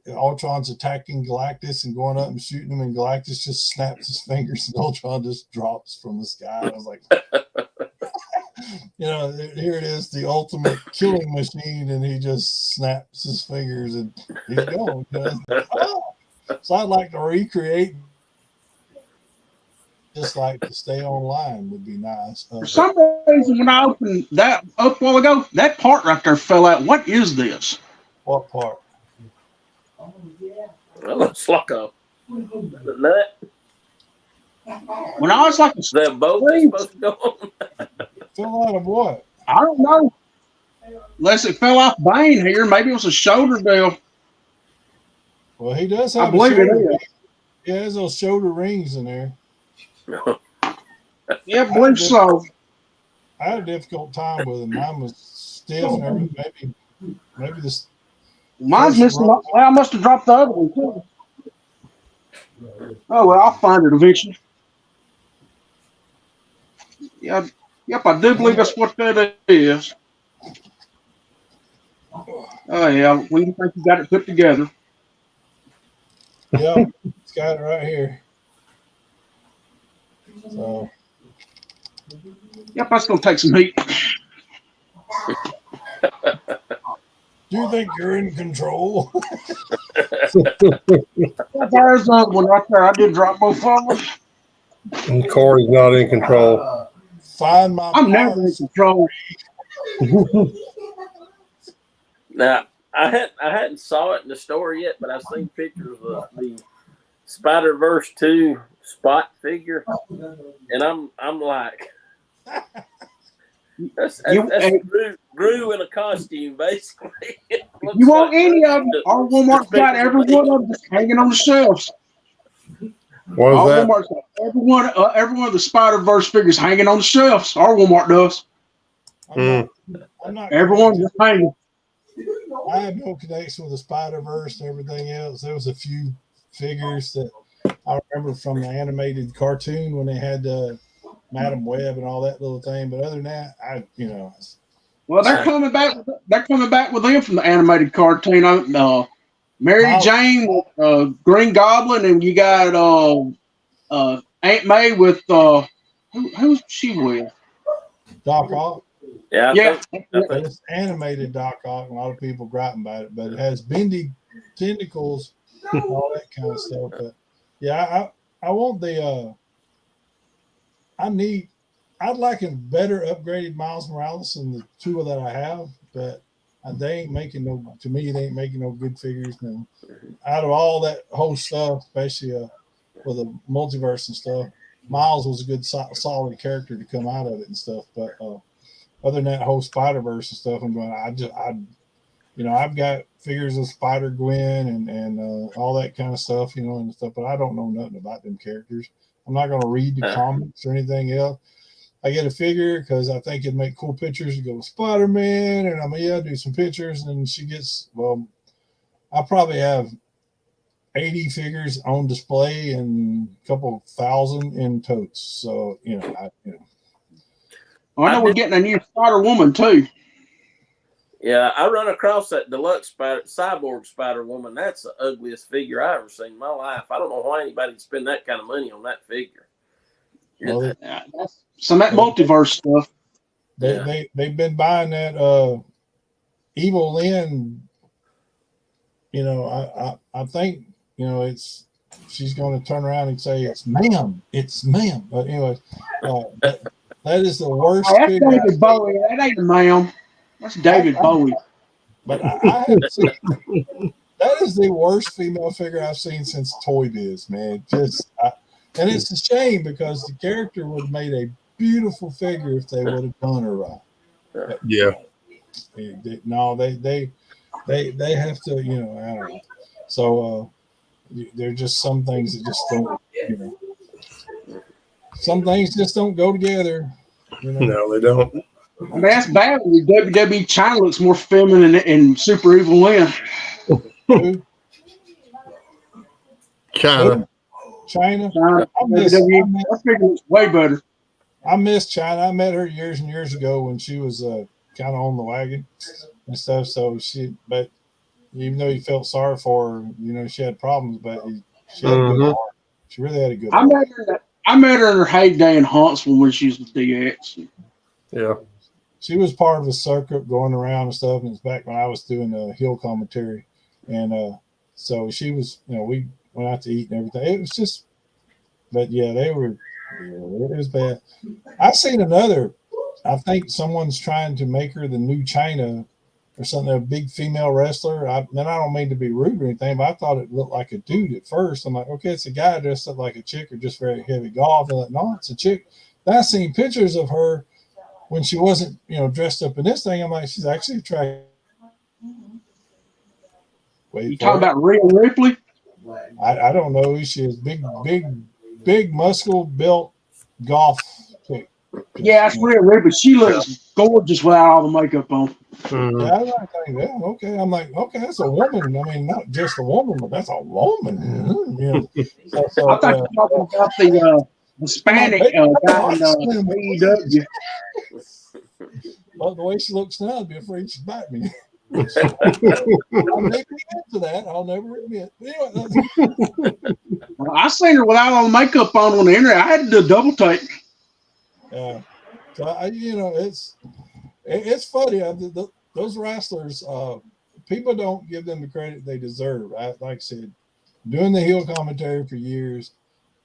Ultron's attacking Galactus and going up and shooting him, and Galactus just snaps his fingers, and Ultron just drops from the sky. I was like, here it is, the ultimate killing machine, and he just snaps his fingers and he's gone. So I'd like to recreate. Just like to stay online would be nice. For some reason, when I opened that up a while ago, that part right there fell out. What is this? What part? That looks like a nut. When I was like, That boat is supposed to go on. Fell out of what? I don't know. Unless it fell off Bane here, maybe it was a shoulder deal. Well, he does have. I believe it is. He has those shoulder rings in there. Yeah, I believe so. I had a difficult time with him. Mine was stiff and everything. Maybe this. Mine's missing. Well, I must have dropped the other one too. Oh well, I'll find it eventually. Yeah, yep, I do believe that's what that is. Oh yeah, we think you got it put together. Yeah, it's got it right here. So. Yep, that's gonna take some heat. Do you think you're in control? There's another one right there. I did drop both of them. And Corey's not in control. Find my. I'm never in control. Now, I hadn't saw it in the store yet, but I've seen pictures of the Spider-Verse 2 Spot figure, and I'm like, that's Gru in a costume, basically. You want any of them? Our Walmart's got every one of them just hanging on the shelves. What Our is that? Walmart's got every one of the Spider-Verse figures hanging on the shelves. Our Walmart does. I'm not Everyone just hanging. I have no connection with the Spider-Verse and everything else. There was a few figures that I remember from the animated cartoon when they had Madam Web and all that little thing. But other than that, Well, they're coming back. They're coming back with them from the animated cartoon. Mary Jane, Green Goblin, and you got Aunt May with who's she with? Doc Ock. Yeah. It's animated Doc Ock, and a lot of people griping about it, but it has bendy tentacles and all that kind of stuff. But yeah, I want the I'd like a better upgraded Miles Morales than the two that I have, but they ain't making they ain't making no good figures now. Out of all that whole stuff, especially with the multiverse and stuff, Miles was a good solid character to come out of it and stuff. But other than that whole Spider-Verse and stuff, I'm going, I've got figures of Spider-Gwen and all that kind of stuff, and stuff, but I don't know nothing about them characters. I'm not going to read the comics or anything else. I get a figure because I think it'd make cool pictures to go with Spider-Man, and do some pictures, and she gets, I probably have 80 figures on display and a couple thousand in totes. So, I know we're getting a new Spider-Woman too. Yeah, I run across that deluxe cyborg Spider-Woman. That's the ugliest figure I've ever seen in my life. I don't know why anybody would spend that kind of money on that figure. Well, Some of that multiverse stuff. They've been buying that Evil Lynn. I think she's going to turn around and say it's ma'am. But anyway, that is the worst. That's David Bowie. That ain't a ma'am. That's David Bowie. But I haven't seen. That is the worst female figure I've seen since Toy Biz, man. And it's a shame because the character would have made a beautiful figure if they would have done her right. Yeah. No, they have to, I don't know. So there are just some things that just don't, some things just don't go together. No, they don't. I mean, that's bad. WWE China looks more feminine and super evil Lynn. China. China. That figure looks way better. I miss China. I met her years and years ago when she was kind of on the wagon and stuff. So but even though you felt sorry for her, she had problems, but she had a good heart. She really had a good heart. I met her in her heyday in Huntsville when she was with DX. Yeah. She was part of a circuit going around and stuff, and it's back when I was doing hill commentary, and so she was. We went out to eat and everything. It was just, but yeah, it was bad. I seen another. I think someone's trying to make her the new China or something, a big female wrestler. I don't mean to be rude or anything, but I thought it looked like a dude at first. I'm like, okay, it's a guy dressed up like a chick or just very heavy golf. I'm like, no, it's a chick. Then I seen pictures of her when she wasn't, dressed up in this thing. I'm like, she's actually attractive. You talking about Rhea Ripley? I don't know who she is. Big muscle built golf chick. Yeah, that's Rhea Ripley. She looks gorgeous without all the makeup on. Yeah, I like that. Okay, I'm like, okay, that's a woman. I mean, not just a woman, but that's a woman. So, I thought you were talking about the Hispanic guy in AEW. Well, the way she looks now, I'd be afraid she'd bite me. I'll never admit to that. I'll never admit. Anyway, I seen her without all the makeup on the internet. I had to do a double take. So it's funny. Those wrestlers, people don't give them the credit they deserve. Like I said, doing the heel commentary for years,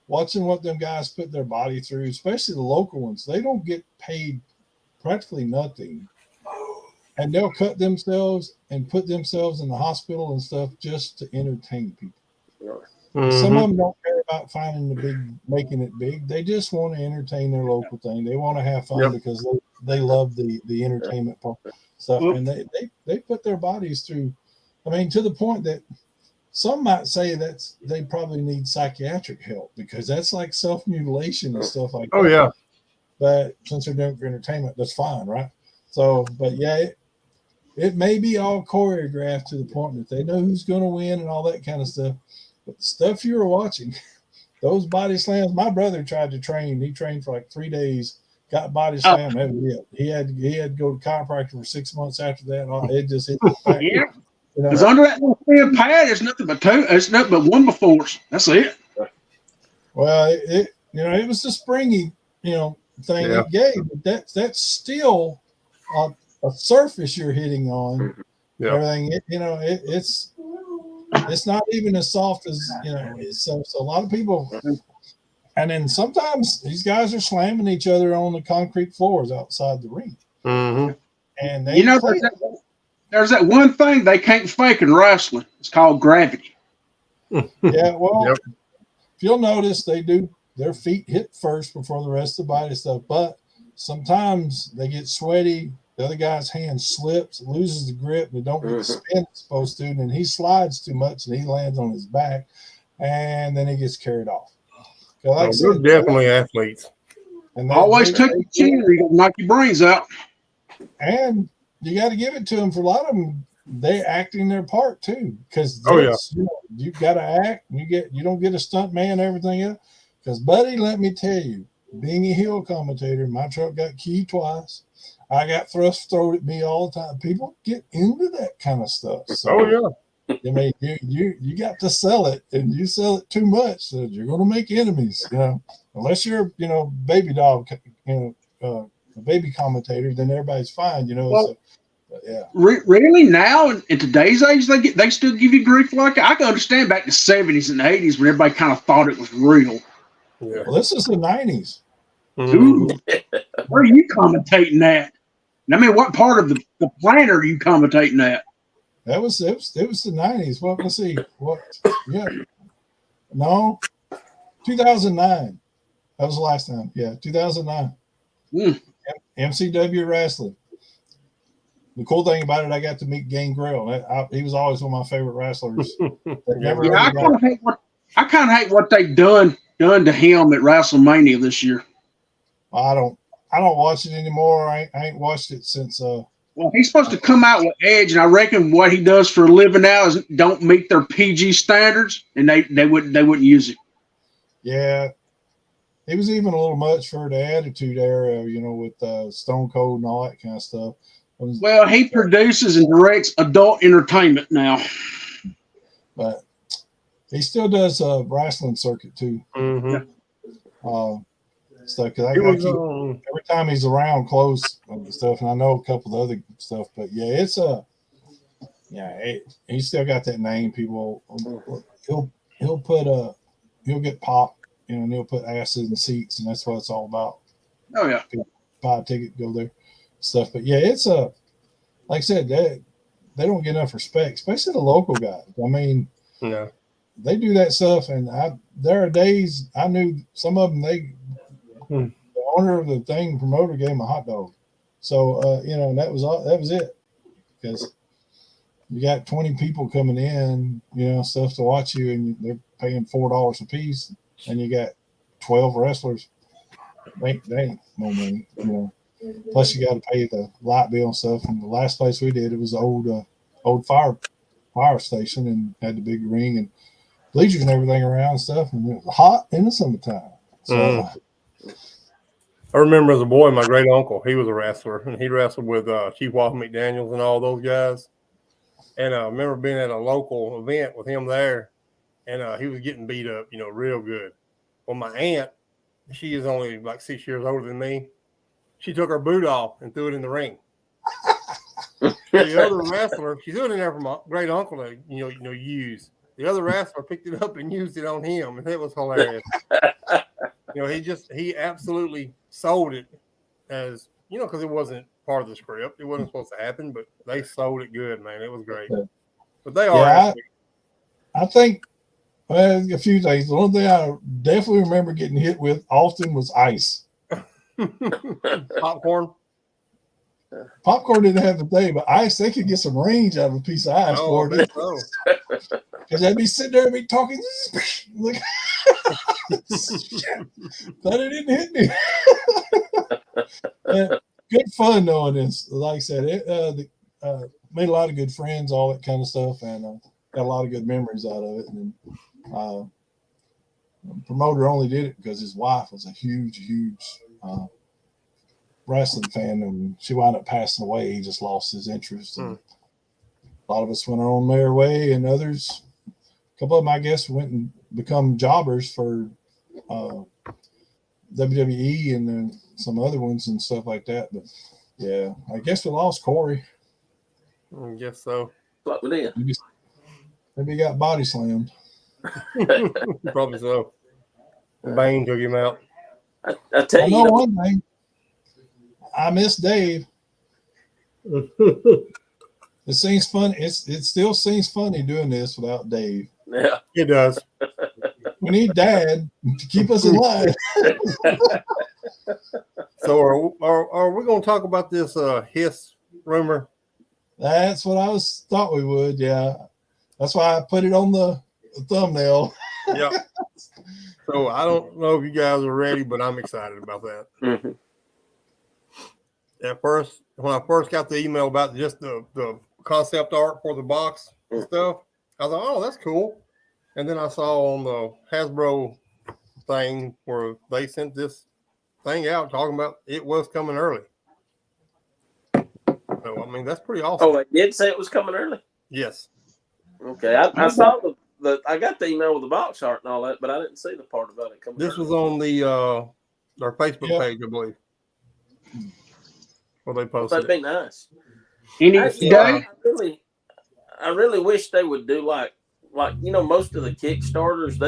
watching what them guys put their body through, especially the local ones, they don't get paid practically nothing. And they'll cut themselves and put themselves in the hospital and stuff just to entertain people. Some of them don't care about making it big. They just want to entertain their local thing. They want to have fun because they love the entertainment part stuff. And they put their bodies through, I mean, to the point that some might say they probably need psychiatric help because that's like self-mutilation and stuff like that. Oh, yeah. But since they're doing it for entertainment, that's fine, right? So, but yeah, it may be all choreographed to the point that they know who's going to win and all that kind of stuff. But the stuff you were watching, those body slams, my brother tried to train. He trained for like 3 days, got body slammed. That was it. He had to go to chiropractor for 6 months after that. It just hit the back. Yeah. Because under that little thin pad, there's nothing but two. It's nothing but one before. That's it. Well, it was the springy, thing it gave. But that's still a surface you're hitting on. Yeah. Everything, it's not even as soft as So a lot of people, and then sometimes these guys are slamming each other on the concrete floors outside the ring. Mm-hmm. And they there's that one thing they can't fake in wrestling. It's called gravity. Yeah, well, if you'll notice, they do their feet hit first before the rest of the body stuff. But sometimes they get sweaty. The other guy's hand slips, loses the grip, and they don't get the spin it's supposed to. And then he slides too much, and he lands on his back, and then he gets carried off. Like they're definitely athletes. And always took the chin, or you're gonna knock your brains out. And you got to give it to them. For a lot of them, they acting their part too, because you got to act. You don't get a stunt man and everything else. Because, buddy, let me tell you, being a heel commentator, my truck got keyed twice. I got thrust thrown at me all the time. People get into that kind of stuff. So, I mean, you got to sell it, and you sell it too much, so you're going to make enemies. Unless you're baby dog, a baby commentator, then everybody's fine. Well, so, yeah. Really, now in today's age, they still give you grief like that. I can understand back in the 70s and 80s when everybody kind of thought it was real. Yeah. Well, this is the 90s. Ooh, where are you commentating at? I mean, what part of the planet are you commentating at? It was the 90s. Well, let's see. What? Yeah. No. 2009. That was the last time. Yeah, 2009. MCW Wrestling. The cool thing about it, I got to meet Gangrel. He was always one of my favorite wrestlers. I kind of hate what they've done to him at WrestleMania this year. I don't watch it anymore. I ain't watched it since. Well, he's supposed to come out with Edge, and I reckon what he does for a living now is don't meet their PG standards, and they wouldn't use it. Yeah, he was even a little much for the Attitude Era, with Stone Cold and all that kind of stuff. Well, he produces and directs adult entertainment now. But he still does wrestling circuit too. Stuff because I keep every time he's around close and stuff, and I know a couple of other stuff. But yeah, it's he still got that name. People, he'll get popped, and he'll put asses in seats, and that's what it's all about. Oh yeah, people buy a ticket, go there, stuff. But yeah, it's like I said, they don't get enough respect, especially the local guys. I mean, they do that stuff, and there are days I knew some of them. The owner of the thing promoter gave him a hot dog, so and that was all. That was it, because you got 20 people coming in, stuff to watch you, and they're paying $4 a piece, and you got 12 wrestlers. They ain't no money, Plus, you got to pay the light bill and stuff. And the last place we did, it was the old fire station, and had the big ring and bleachers and everything around and stuff. And it was hot in the summertime. So I remember as a boy, my great uncle, he was a wrestler, and he wrestled with Chief Walter McDaniels and all those guys. And I remember being at a local event with him there, and he was getting beat up, real good. Well, my aunt, she is only like 6 years older than me. She took her boot off and threw it in the ring. The other wrestler, she threw it in there for my great uncle to use. The other wrestler picked it up and used it on him, and it was hilarious. He absolutely sold it as because it wasn't part of the script. It wasn't supposed to happen, but they sold it good, man. It was great. But they are. Yeah, I think a few things. The one thing I definitely remember getting hit with often was ice. Popcorn. Popcorn didn't have the thing, but ice, they could get some range out of a piece of ice for it. Because they'd be sitting there and be talking. Like, but it didn't hit me. Good fun knowing this. Like I said, made a lot of good friends, all that kind of stuff, and got a lot of good memories out of it. And the promoter only did it because his wife was a huge wrestling fan, and she wound up passing away. He just lost his interest. And a lot of us went our own merry way, and others, a couple of them, I guess, went and become jobbers for WWE and then some other ones and stuff like that. But yeah, I guess we lost Corey. I guess so. What we did? Maybe he got body slammed. Probably so. Bane took him out. I tell you, one thing. I miss Dave. It seems fun. It still seems funny doing this without Dave. Yeah, it does. We need Dad to keep us alive. So are we going to talk about this hiss rumor? That's what I thought we would. Yeah, that's why I put it on the thumbnail. Yeah. So I don't know if you guys are ready, but I'm excited about that. Mm-hmm. At first, when I first got the email about just the concept art for the box and stuff, I thought, oh, that's cool. And then I saw on the Hasbro thing where they sent this thing out talking about it was coming early. So, I mean, that's pretty awesome. Oh, they did say it was coming early? Yes. Okay. I saw I got the email with the box art and all that, but I didn't see the part about it coming This early. was on the our Facebook page, I believe. Well, they posted. That'd be nice. Actually, I really wish they would do like most of the Kickstarters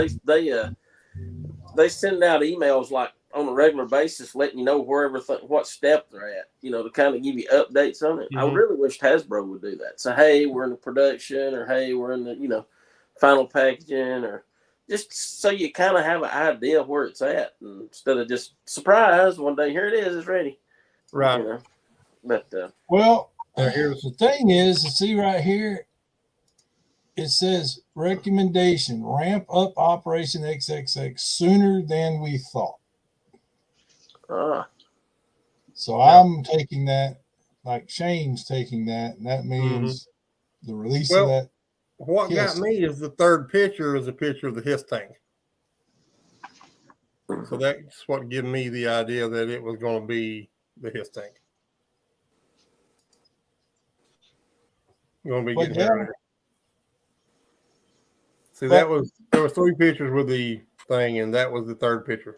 they send out emails like on a regular basis, letting you know what step they're at. To kind of give you updates on it. Mm-hmm. I really wish Hasbro would do that. So hey, we're in the production, or hey, we're in the final packaging, or just so you kind of have an idea of where it's at, instead of just surprise one day, here it is, it's ready. Right. But well, here's the thing is, see right here, it says recommendation, ramp up Operation XXX sooner than we thought. So I'm taking that, like Shane's taking that, and that means the release of that. What got me is the third picture is a picture of the Hiss tank. Mm-hmm. So that's what gave me the idea that it was going to be the Hiss tank. Going to be But getting yeah. here later. See, But- there were 3 pictures with the thing, and that was the 3rd picture.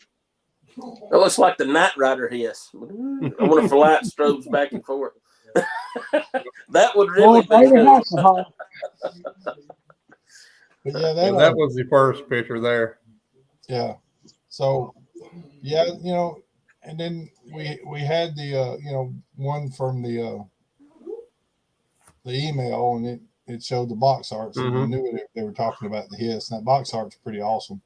It looks like the Knight Rider hiss. I wonder if the light strobes back and forth. That would really be good. But yeah, That was the first picture there. Yeah. So yeah, and then we had the one from the email, and it showed the box art, so we knew they were talking about the Hiss. And that box art's pretty awesome.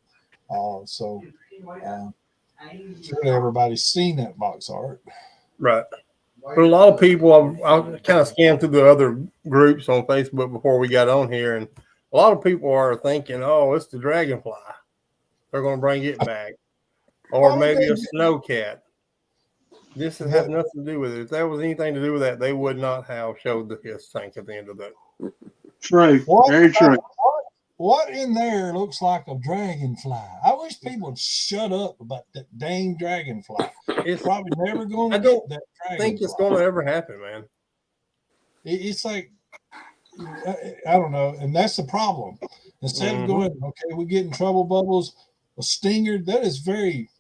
Surely everybody's seen that box art. Right. But a lot of people, I kind of scanned through the other groups on Facebook before we got on here, and a lot of people are thinking, oh, it's the dragonfly. They're going to bring it back. Or maybe a snowcat. This has nothing to do with it. If there was anything to do with that, they would not have showed the Hiss tank at the end of that. True. Very true. What in there looks like a dragonfly? I wish people would shut up about that dang dragonfly. It's probably never going to get that dragonfly. I think it's going to ever happen, man. It's like, I don't know. And that's the problem. Instead of going, okay, we get in trouble bubbles, a stinger, that is very,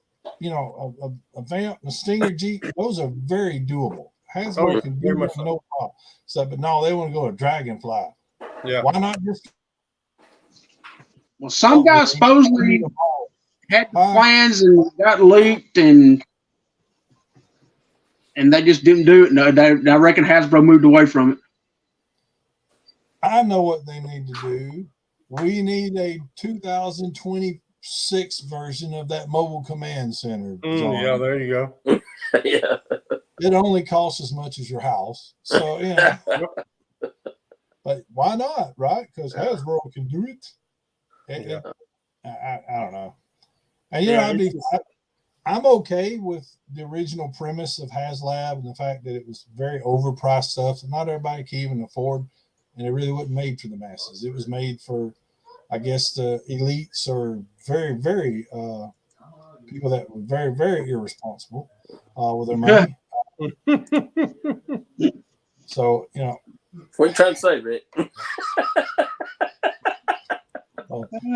a vamp, a stinger Jeep, those are very doable. Hasbro can do that, no problem. So, but no, they want to go a dragonfly. Yeah. Why not just? Well, some guys supposedly had the plans and got leaked, and they just didn't do it. No, I reckon Hasbro moved away from it. I know what they need to do. We need a 2026 version of that mobile command center. Yeah, there you go. Yeah. It only costs as much as your house. So, but why not, right? Because Hasbro can do it. I don't know. And, I'm okay with the original premise of HasLab and the fact that it was very overpriced stuff that not everybody can even afford. And it really wasn't made for the masses. It was made for, I guess, the elites or very, very people that were very, very irresponsible with their money. So, what are you trying to say, Rick?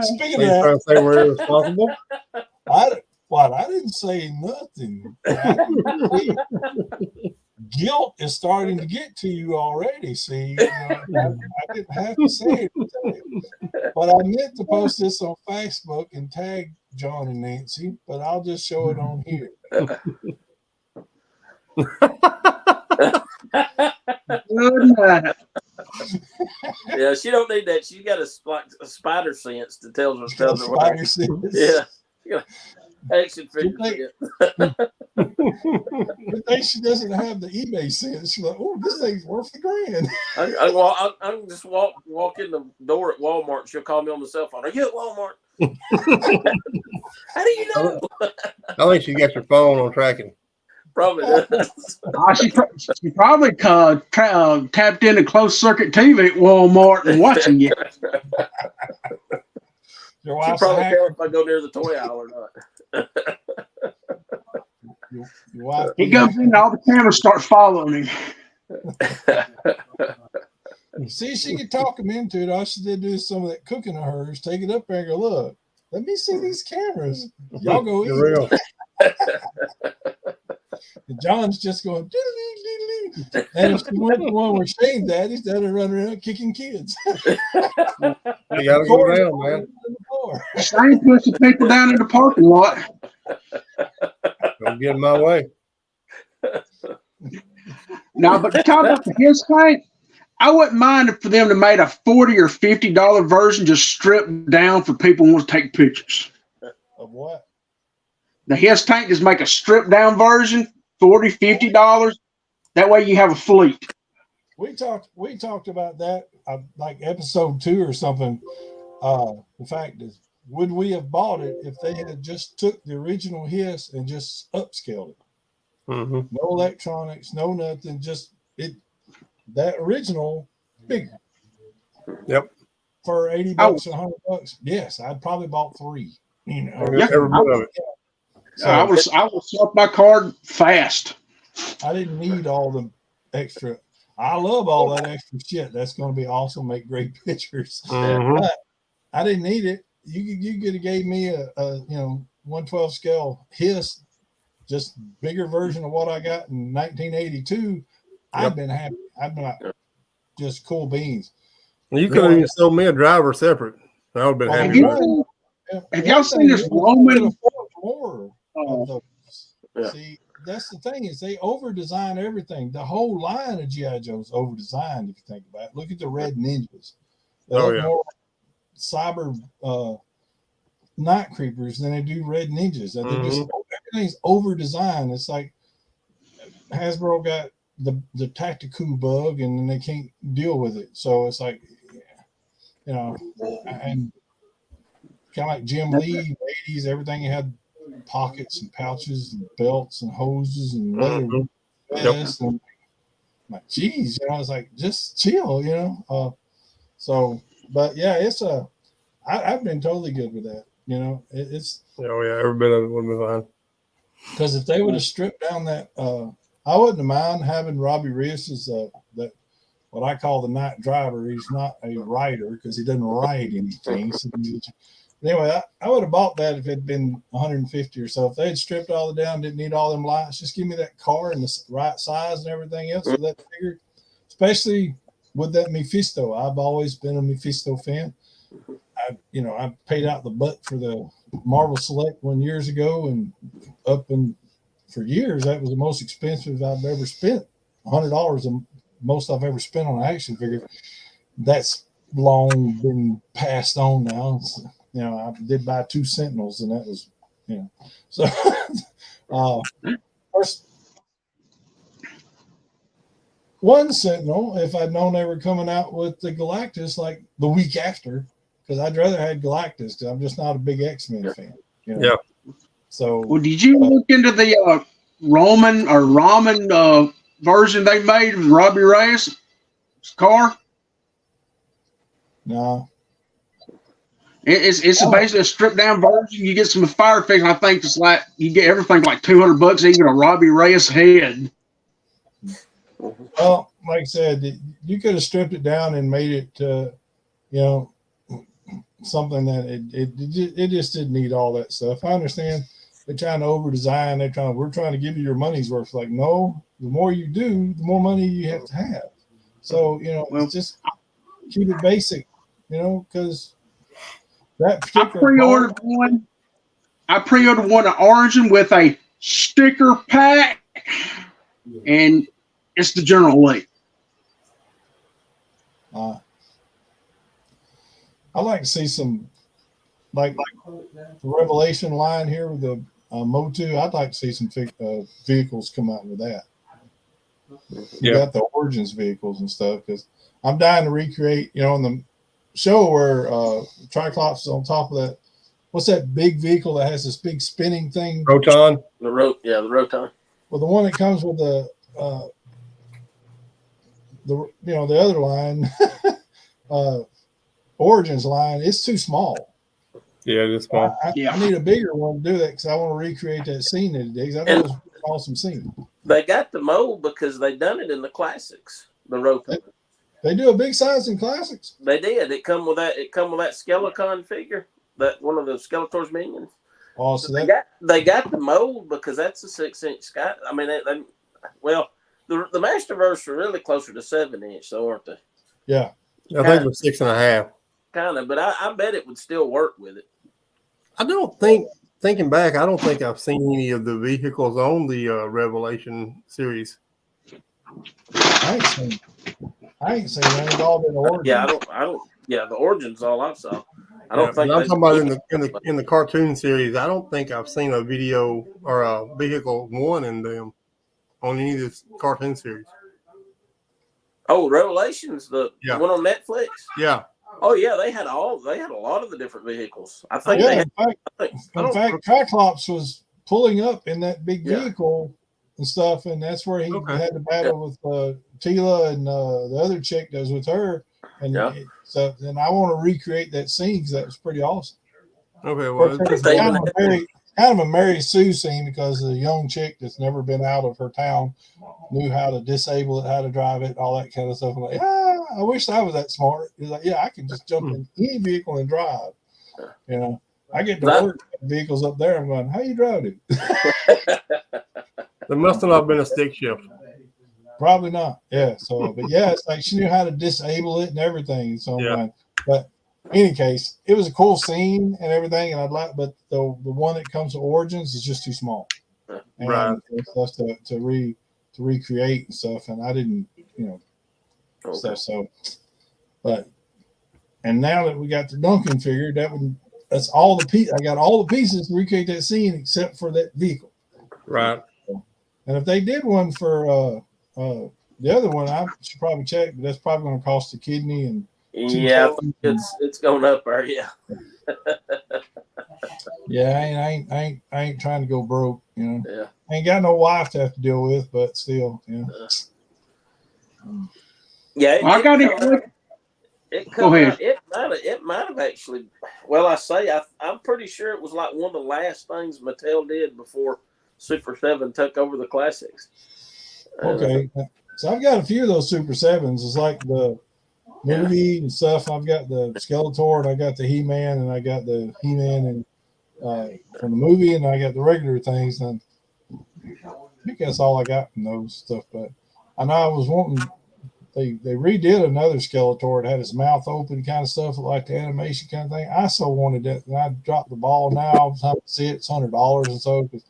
Speaking of that, trying to say we're irresponsible? I didn't say nothing. Guilt is starting to get to you already. See, I didn't have to say it, but I meant to post this on Facebook and tag John and Nancy, but I'll just show it on here. Yeah, she don't need that. She got a spider sense to tell her. Spider sense. Yeah. Action figure. But she doesn't have the eBay sense. She's like, oh, this thing's worth $1,000. I can just walk in the door at Walmart. She'll call me on the cell phone. Are you at Walmart? How do you know? I think she got your phone on tracking. Probably does. She probably tapped into closed circuit TV at Walmart and watching it. She probably tell if I go near the toy aisle or not. He comes in, all the cameras start following him. See, she could talk him into it. All she did do some of that cooking of hers, take it up there and go, look, let me see these cameras. Y'all go eat. Real. And John's just going, diddly. And if she went to one where Shane's at, he's down there running around kicking kids. You gotta go down, man. Shane pushing people down in the parking lot. Don't get in my way. Now, but to talk about the Hiss tank, I wouldn't mind if for them to make a $40 or $50 version just stripped down for people who want to take pictures. Of what? The Hiss tank, just make a stripped down version, $40, $50. That way you have a fleet. We talked about that like episode 2 or something. The fact is, would we have bought it if they had just took the original Hiss and just upscaled it? Mm-hmm. No electronics, no nothing, just that original bigger. Yep. For $80 or $100, yes, I'd probably bought 3. Every bit of it. I would swap my card fast. I didn't need all the extra. I love all that extra shit. That's going to be awesome. Make great pictures. Mhm. But I didn't need it. You could have gave me a 1/12 scale hiss, just bigger version of what I got in 1982. I've been happy. I've been like, just cool beans. You could have even sold me a driver separate. I would have been happy with it. Have y'all seen this Roman? More Oh. of those. Yeah. See, that's the thing is they over design everything. The whole line of GI Joe's over designed. If you think about it, look at the Red Ninjas. They Oh, look yeah. more like cyber night creepers than they do Red Ninjas. They're just everything's over designed. It's like Hasbro got the Tactical bug and then they can't deal with it. So it's like, you know, and kind of like Jim Lee in the 80s, everything had pockets and pouches and belts and hoses and leather vests. And I'm like, geez, you know, it's like, just chill, you know. But yeah, it's I've been totally good with that. You know, it's Oh yeah, every bit of it would have been fine. because if they would have stripped down that, I wouldn't mind having Robbie Reyes as that what I call the night driver. He's not a writer because he doesn't write anything. So anyway, I would have bought that if it had been 150 or so. If they had stripped all the down, didn't need all them lights, just give me that car and the right size and everything else with that figure, especially with that Mephisto. I've always been a Mephisto fan. I paid out the butt for the Marvel Select one years ago, and for years that was the most expensive I've ever spent. $100, the most I've ever spent on an action figure. That's long been passed on now. So, I did buy 2 Sentinels, and that was, so first one Sentinel, if I'd known they were coming out with the Galactus like the week after, because I'd rather had Galactus because I'm just not a big X-Men fan. Yeah. So, Well, did you look into the ramen version they made of Robbie Reyes' car? no. It's basically a stripped down version. You get some fire effects. I think it's like you get everything like $200, even a Robbie Reyes head. Well, like I said, you could have stripped it down and made it, something that it just didn't need all that stuff. I understand they're trying to over design. We're trying to give you your money's worth. Like, no, the more you do, the more money you have to have. So, it's just keep it basic, because that particular I pre-ordered one of Origin with a sticker pack, and it's the General Lee. I like to see some, like the Revelation line here with the Motu. I'd like to see some vehicles come out with that. You got the Origins vehicles and stuff, because I'm dying to recreate, in the show where Triclops is on top of that. What's that big vehicle that has this big spinning thing? Roton. The Roton. Well, the one that comes with the other line, Origins line, it's too small. Yeah, it is small. I need a bigger one to do that because I want to recreate that scene that it did. I thought it was an awesome scene. They got the mold because they done it in the classics. The Roton. They do a big size in classics. They did. It come with that Skelecon figure, that one of the Skeletor's minions. Oh, so they got the mold because that's a 6-inch sky. I mean, the Masterverse are really closer to 7-inch, so aren't they? Yeah, I think it's 6.5. Kind of, but I bet it would still work with it. I don't think. Thinking back, I don't think I've seen any of the vehicles on the Revelation series. I ain't seen that. It's all been Origins. Yeah, I don't. Yeah, the Origins all I saw. I don't think. I'm talking about in the cartoon series. I don't think I've seen a video or a vehicle one in them on any of this cartoon series. Oh, Revelations, the one on Netflix. Yeah. Oh yeah, they had a lot of the different vehicles. I think. Yeah, in fact, Triclops was pulling up in that big vehicle and stuff, and that's where he had the battle with Tila and the other chick that was with her. And and I want to recreate that scene because that was pretty awesome. Okay, well, kind of a Mary Sue scene because a young chick that's never been out of her town knew how to disable it, how to drive it, all that kind of stuff. I'm like, I wish I was that smart. He's like, yeah, I can just jump in any vehicle and drive. You know, I get to work vehicles up there. I'm going, how you drive it? There must have not been a stick shift. Probably not. Yeah. So, but yeah, it's like she knew how to disable it and everything. So, but in any case, it was a cool scene and everything. And I'd like, but the one that comes to Origins is just too small. And stuff to recreate and stuff. And I didn't, stuff. So, but, and now that we got the Duncan figure, that's all the piece. I got all the pieces to recreate that scene except for that vehicle. Right. And if they did one for the other one, I should probably check, but that's probably going to cost a kidney and yeah, it's going up there. Yeah. Yeah, I ain't trying to go broke. Yeah. I ain't got no wife to have to deal with, but still, Yeah. I got it. Go ahead. It might have actually. Well, I'm pretty sure it was like one of the last things Mattel did before Super 7 took over the classics. Okay, so I've got a few of those Super 7s. It's like the movie and stuff. I've got the Skeletor, and I got the He-Man, and I got the He-Man and from the movie, and I got the regular things. And I think that's all I got from those stuff. But I know I was wanting. They redid another Skeletor. It had his mouth open, kind of stuff, like the animation kind of thing. I so wanted that, and I dropped the ball. Now I'm to see it. It's $100 and so because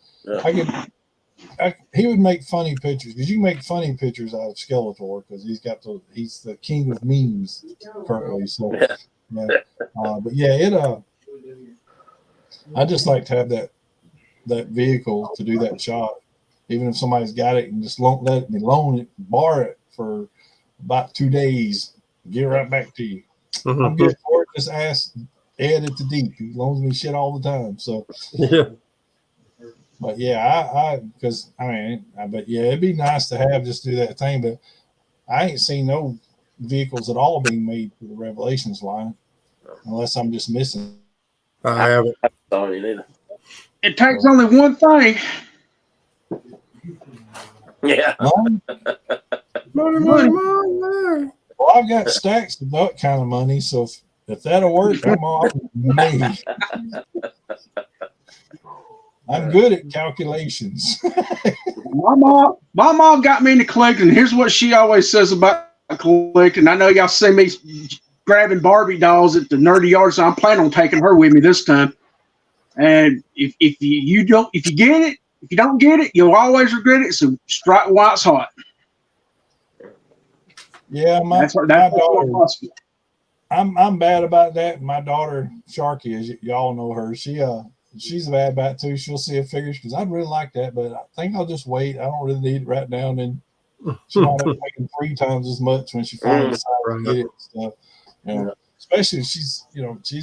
he would make funny pictures because you can make funny pictures out of Skeletor because he's the king of memes currently. So, but yeah, I just like to have that vehicle to do that shot, even if somebody's got it and just let me borrow it for about 2 days, get it right back to you. Mm-hmm. I'm good for it. Just ask Ed at the Deep. He loans me shit all the time. So but yeah, but yeah, it'd be nice to have just do that thing. But I ain't seen no vehicles at all being made for the Revelations line, unless I'm just missing. I haven't. It takes only one thing. Yeah. Money. Well, I've got stacks of that kind of money, so if that'll work, I'm all made. I'm good at calculations. My mom got me into collecting. Here's what she always says about collecting. I know y'all see me grabbing Barbie dolls at the nerdy yard, so I'm planning on taking her with me this time. And if you get it, if you don't get it, you'll always regret it. So strike while it's hot. Yeah, my daughter. I'm bad about that. My daughter Sharky, as y'all know her, she's bad about it too. She'll see a figure because I'd really like that, but I think I'll just wait. I don't really need it right now. And then she might end up making 3 times as much when she finally decides to get it and stuff. Especially she's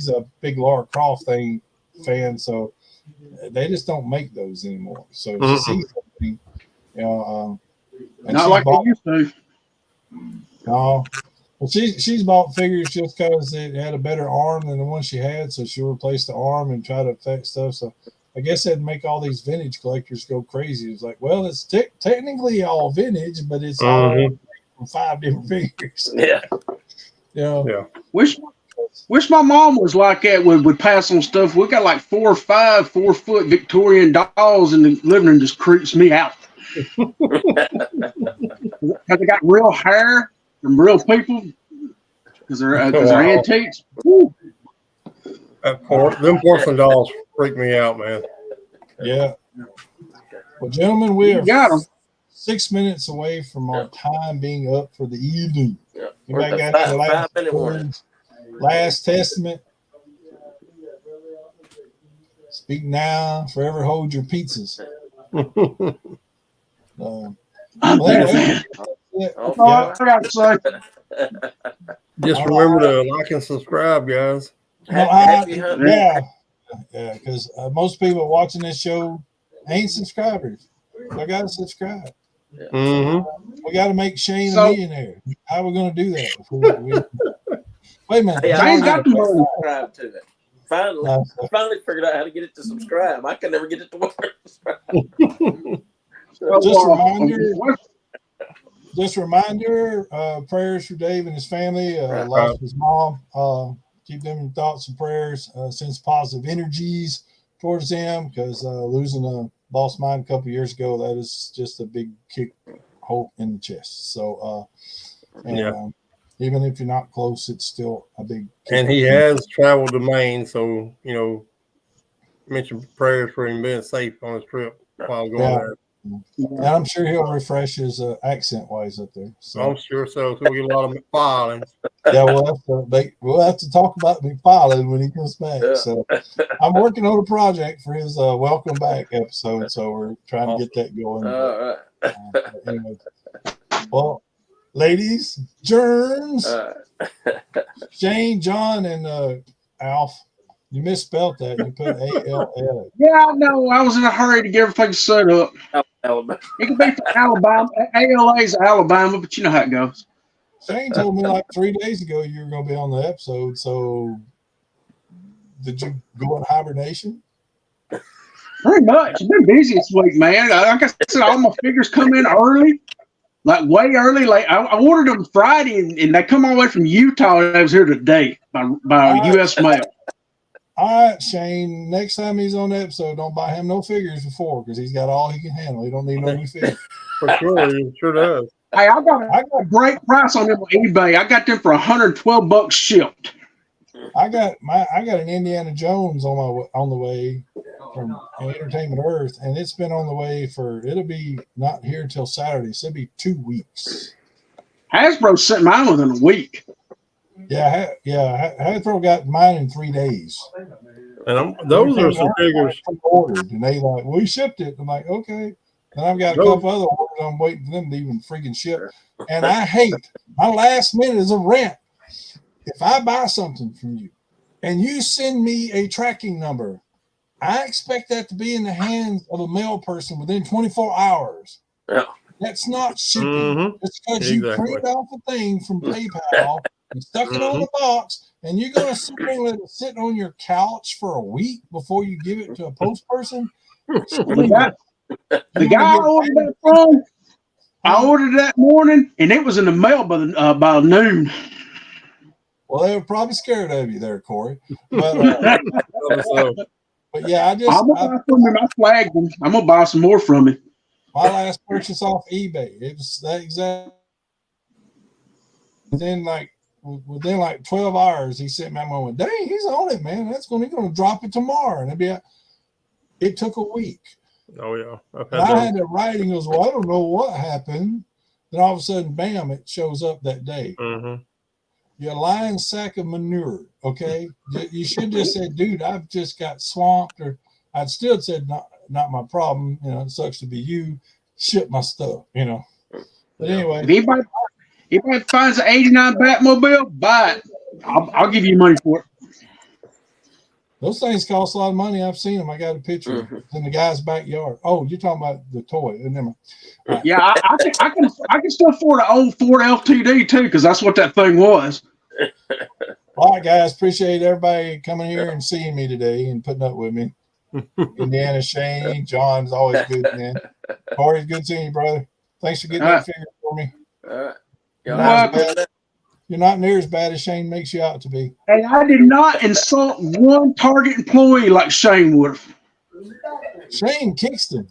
a big Lara Croft fan, so they just don't make those anymore. So she sees something, and not like they used to. No, well, she's bought figures just because it had a better arm than the one she had, so she replaced the arm and try to affect stuff. So I guess that'd make all these vintage collectors go crazy. It's like, well, it's technically all vintage, but it's all from 5 different figures. Yeah. Wish my mom was like that. Would pass on stuff. We got like 4 or 5 4-foot Victorian dolls in the living room. Just creeps me out. Because they got real hair from real people. Because they're antiques. Woo. Them porcelain dolls freak me out, man. Yeah. Well, gentlemen, we are got 6 minutes away from our time being up for the evening. Yeah. Anybody got any last testament? Speak now, forever hold your pizzas. I'm fan. Just remember to like and subscribe, guys. Yeah, because most people watching this show ain't subscribers. They got to subscribe. We got to make Shane a millionaire. How are we going to do that? Wait a minute. I ain't got to subscribe to it. Finally, Nice. I finally figured out how to get it to subscribe. I could never get it to work. Just a reminder. Prayers for Dave and his family. Lost his mom. Keep them in thoughts and prayers. Sends positive energies towards them, because losing a lost mine a couple years ago, that is just a big kick hole in the chest. So, even if you're not close, it's still a big kick. And he has traveled to Maine, so mention prayers for him being safe on his trip while going there. And I'm sure he'll refresh his accent wise up there. So I'm sure so. So we'll get a lot of filings. yeah, we'll have to talk about McFarland when he comes back. So I'm working on a project for his welcome back episode. So we're trying to get that going. All right. Anyway. Well, ladies, germs, Shane, John, and Alf. You misspelled that. You put A-L-L. Yeah, I know. I was in a hurry to get everything set up. Alabama. It could be from Alabama. ALA's Alabama, but you know how it goes. Shane told me like 3 days ago you were going to be on the episode. So did you go in hibernation? Pretty much. I've been busy this week, man. Like I said, all my figures come in early, like way early. Like I ordered them Friday, and they come all the way from Utah. And I was here today by U.S. mail. All right, Shane. Next time he's on the episode, don't buy him no figures before, because he's got all he can handle. He don't need no new figures. For sure, he sure does. Hey, I got a great price on them on eBay. I got them for $112 shipped. I got an Indiana Jones on the way from Entertainment Earth, and it's been on the way it'll be not here until Saturday, so it'll be 2 weeks. Hasbro sent mine within a week. Yeah. Hasbro got mine in 3 days. And those are some figures ordered, and they like, we shipped it. I'm like, okay. And I've got a couple other orders I'm waiting for them to even freaking ship. And I hate my last minute is a rant. If I buy something from you and you send me a tracking number, I expect that to be in the hands of a mail person within 24 hours. Yeah. That's not shipping. Mm-hmm. It's because you printed off a thing from PayPal and stuck it on the box, and you're going to sit there and let it sit on your couch for a week before you give it to a post person? The guy I ordered that from, I ordered that morning, and it was in the mail by noon. Well, they were probably scared of you there, Corey. But yeah, I'm gonna buy from him. I flagged him. I'm gonna buy some more from him. My last purchase off eBay, it was that exact. Within like 12 hours, he sent me a moment. Dang, he's on it, man. He's going to drop it tomorrow, and it took a week. Oh yeah, I had to write. He goes, well, I don't know what happened. Then all of a sudden, bam! It shows up that day. Mm-hmm. You're a lying sack of manure. Okay, you should just say, dude, I've just got swamped, or I'd still said, not my problem. It sucks to be you. Ship my stuff. But anyway, if anybody finds an '89 Batmobile, buy it. I'll give you money for it. Those things cost a lot of money. I've seen them. I got a picture in the guy's backyard. Oh, you're talking about the toy. Never mind. Right. Yeah, I can still afford an old Ford LTD too, because that's what that thing was. All right, guys. Appreciate everybody coming here and seeing me today and putting up with me. Indiana, Shane, John's always good, man. Corey's good seeing you, brother. Thanks for getting that figure for me. All right. You're not near as bad as Shane makes you out to be. Hey, I did not insult one Target employee like Shane would have. Shane Kingston.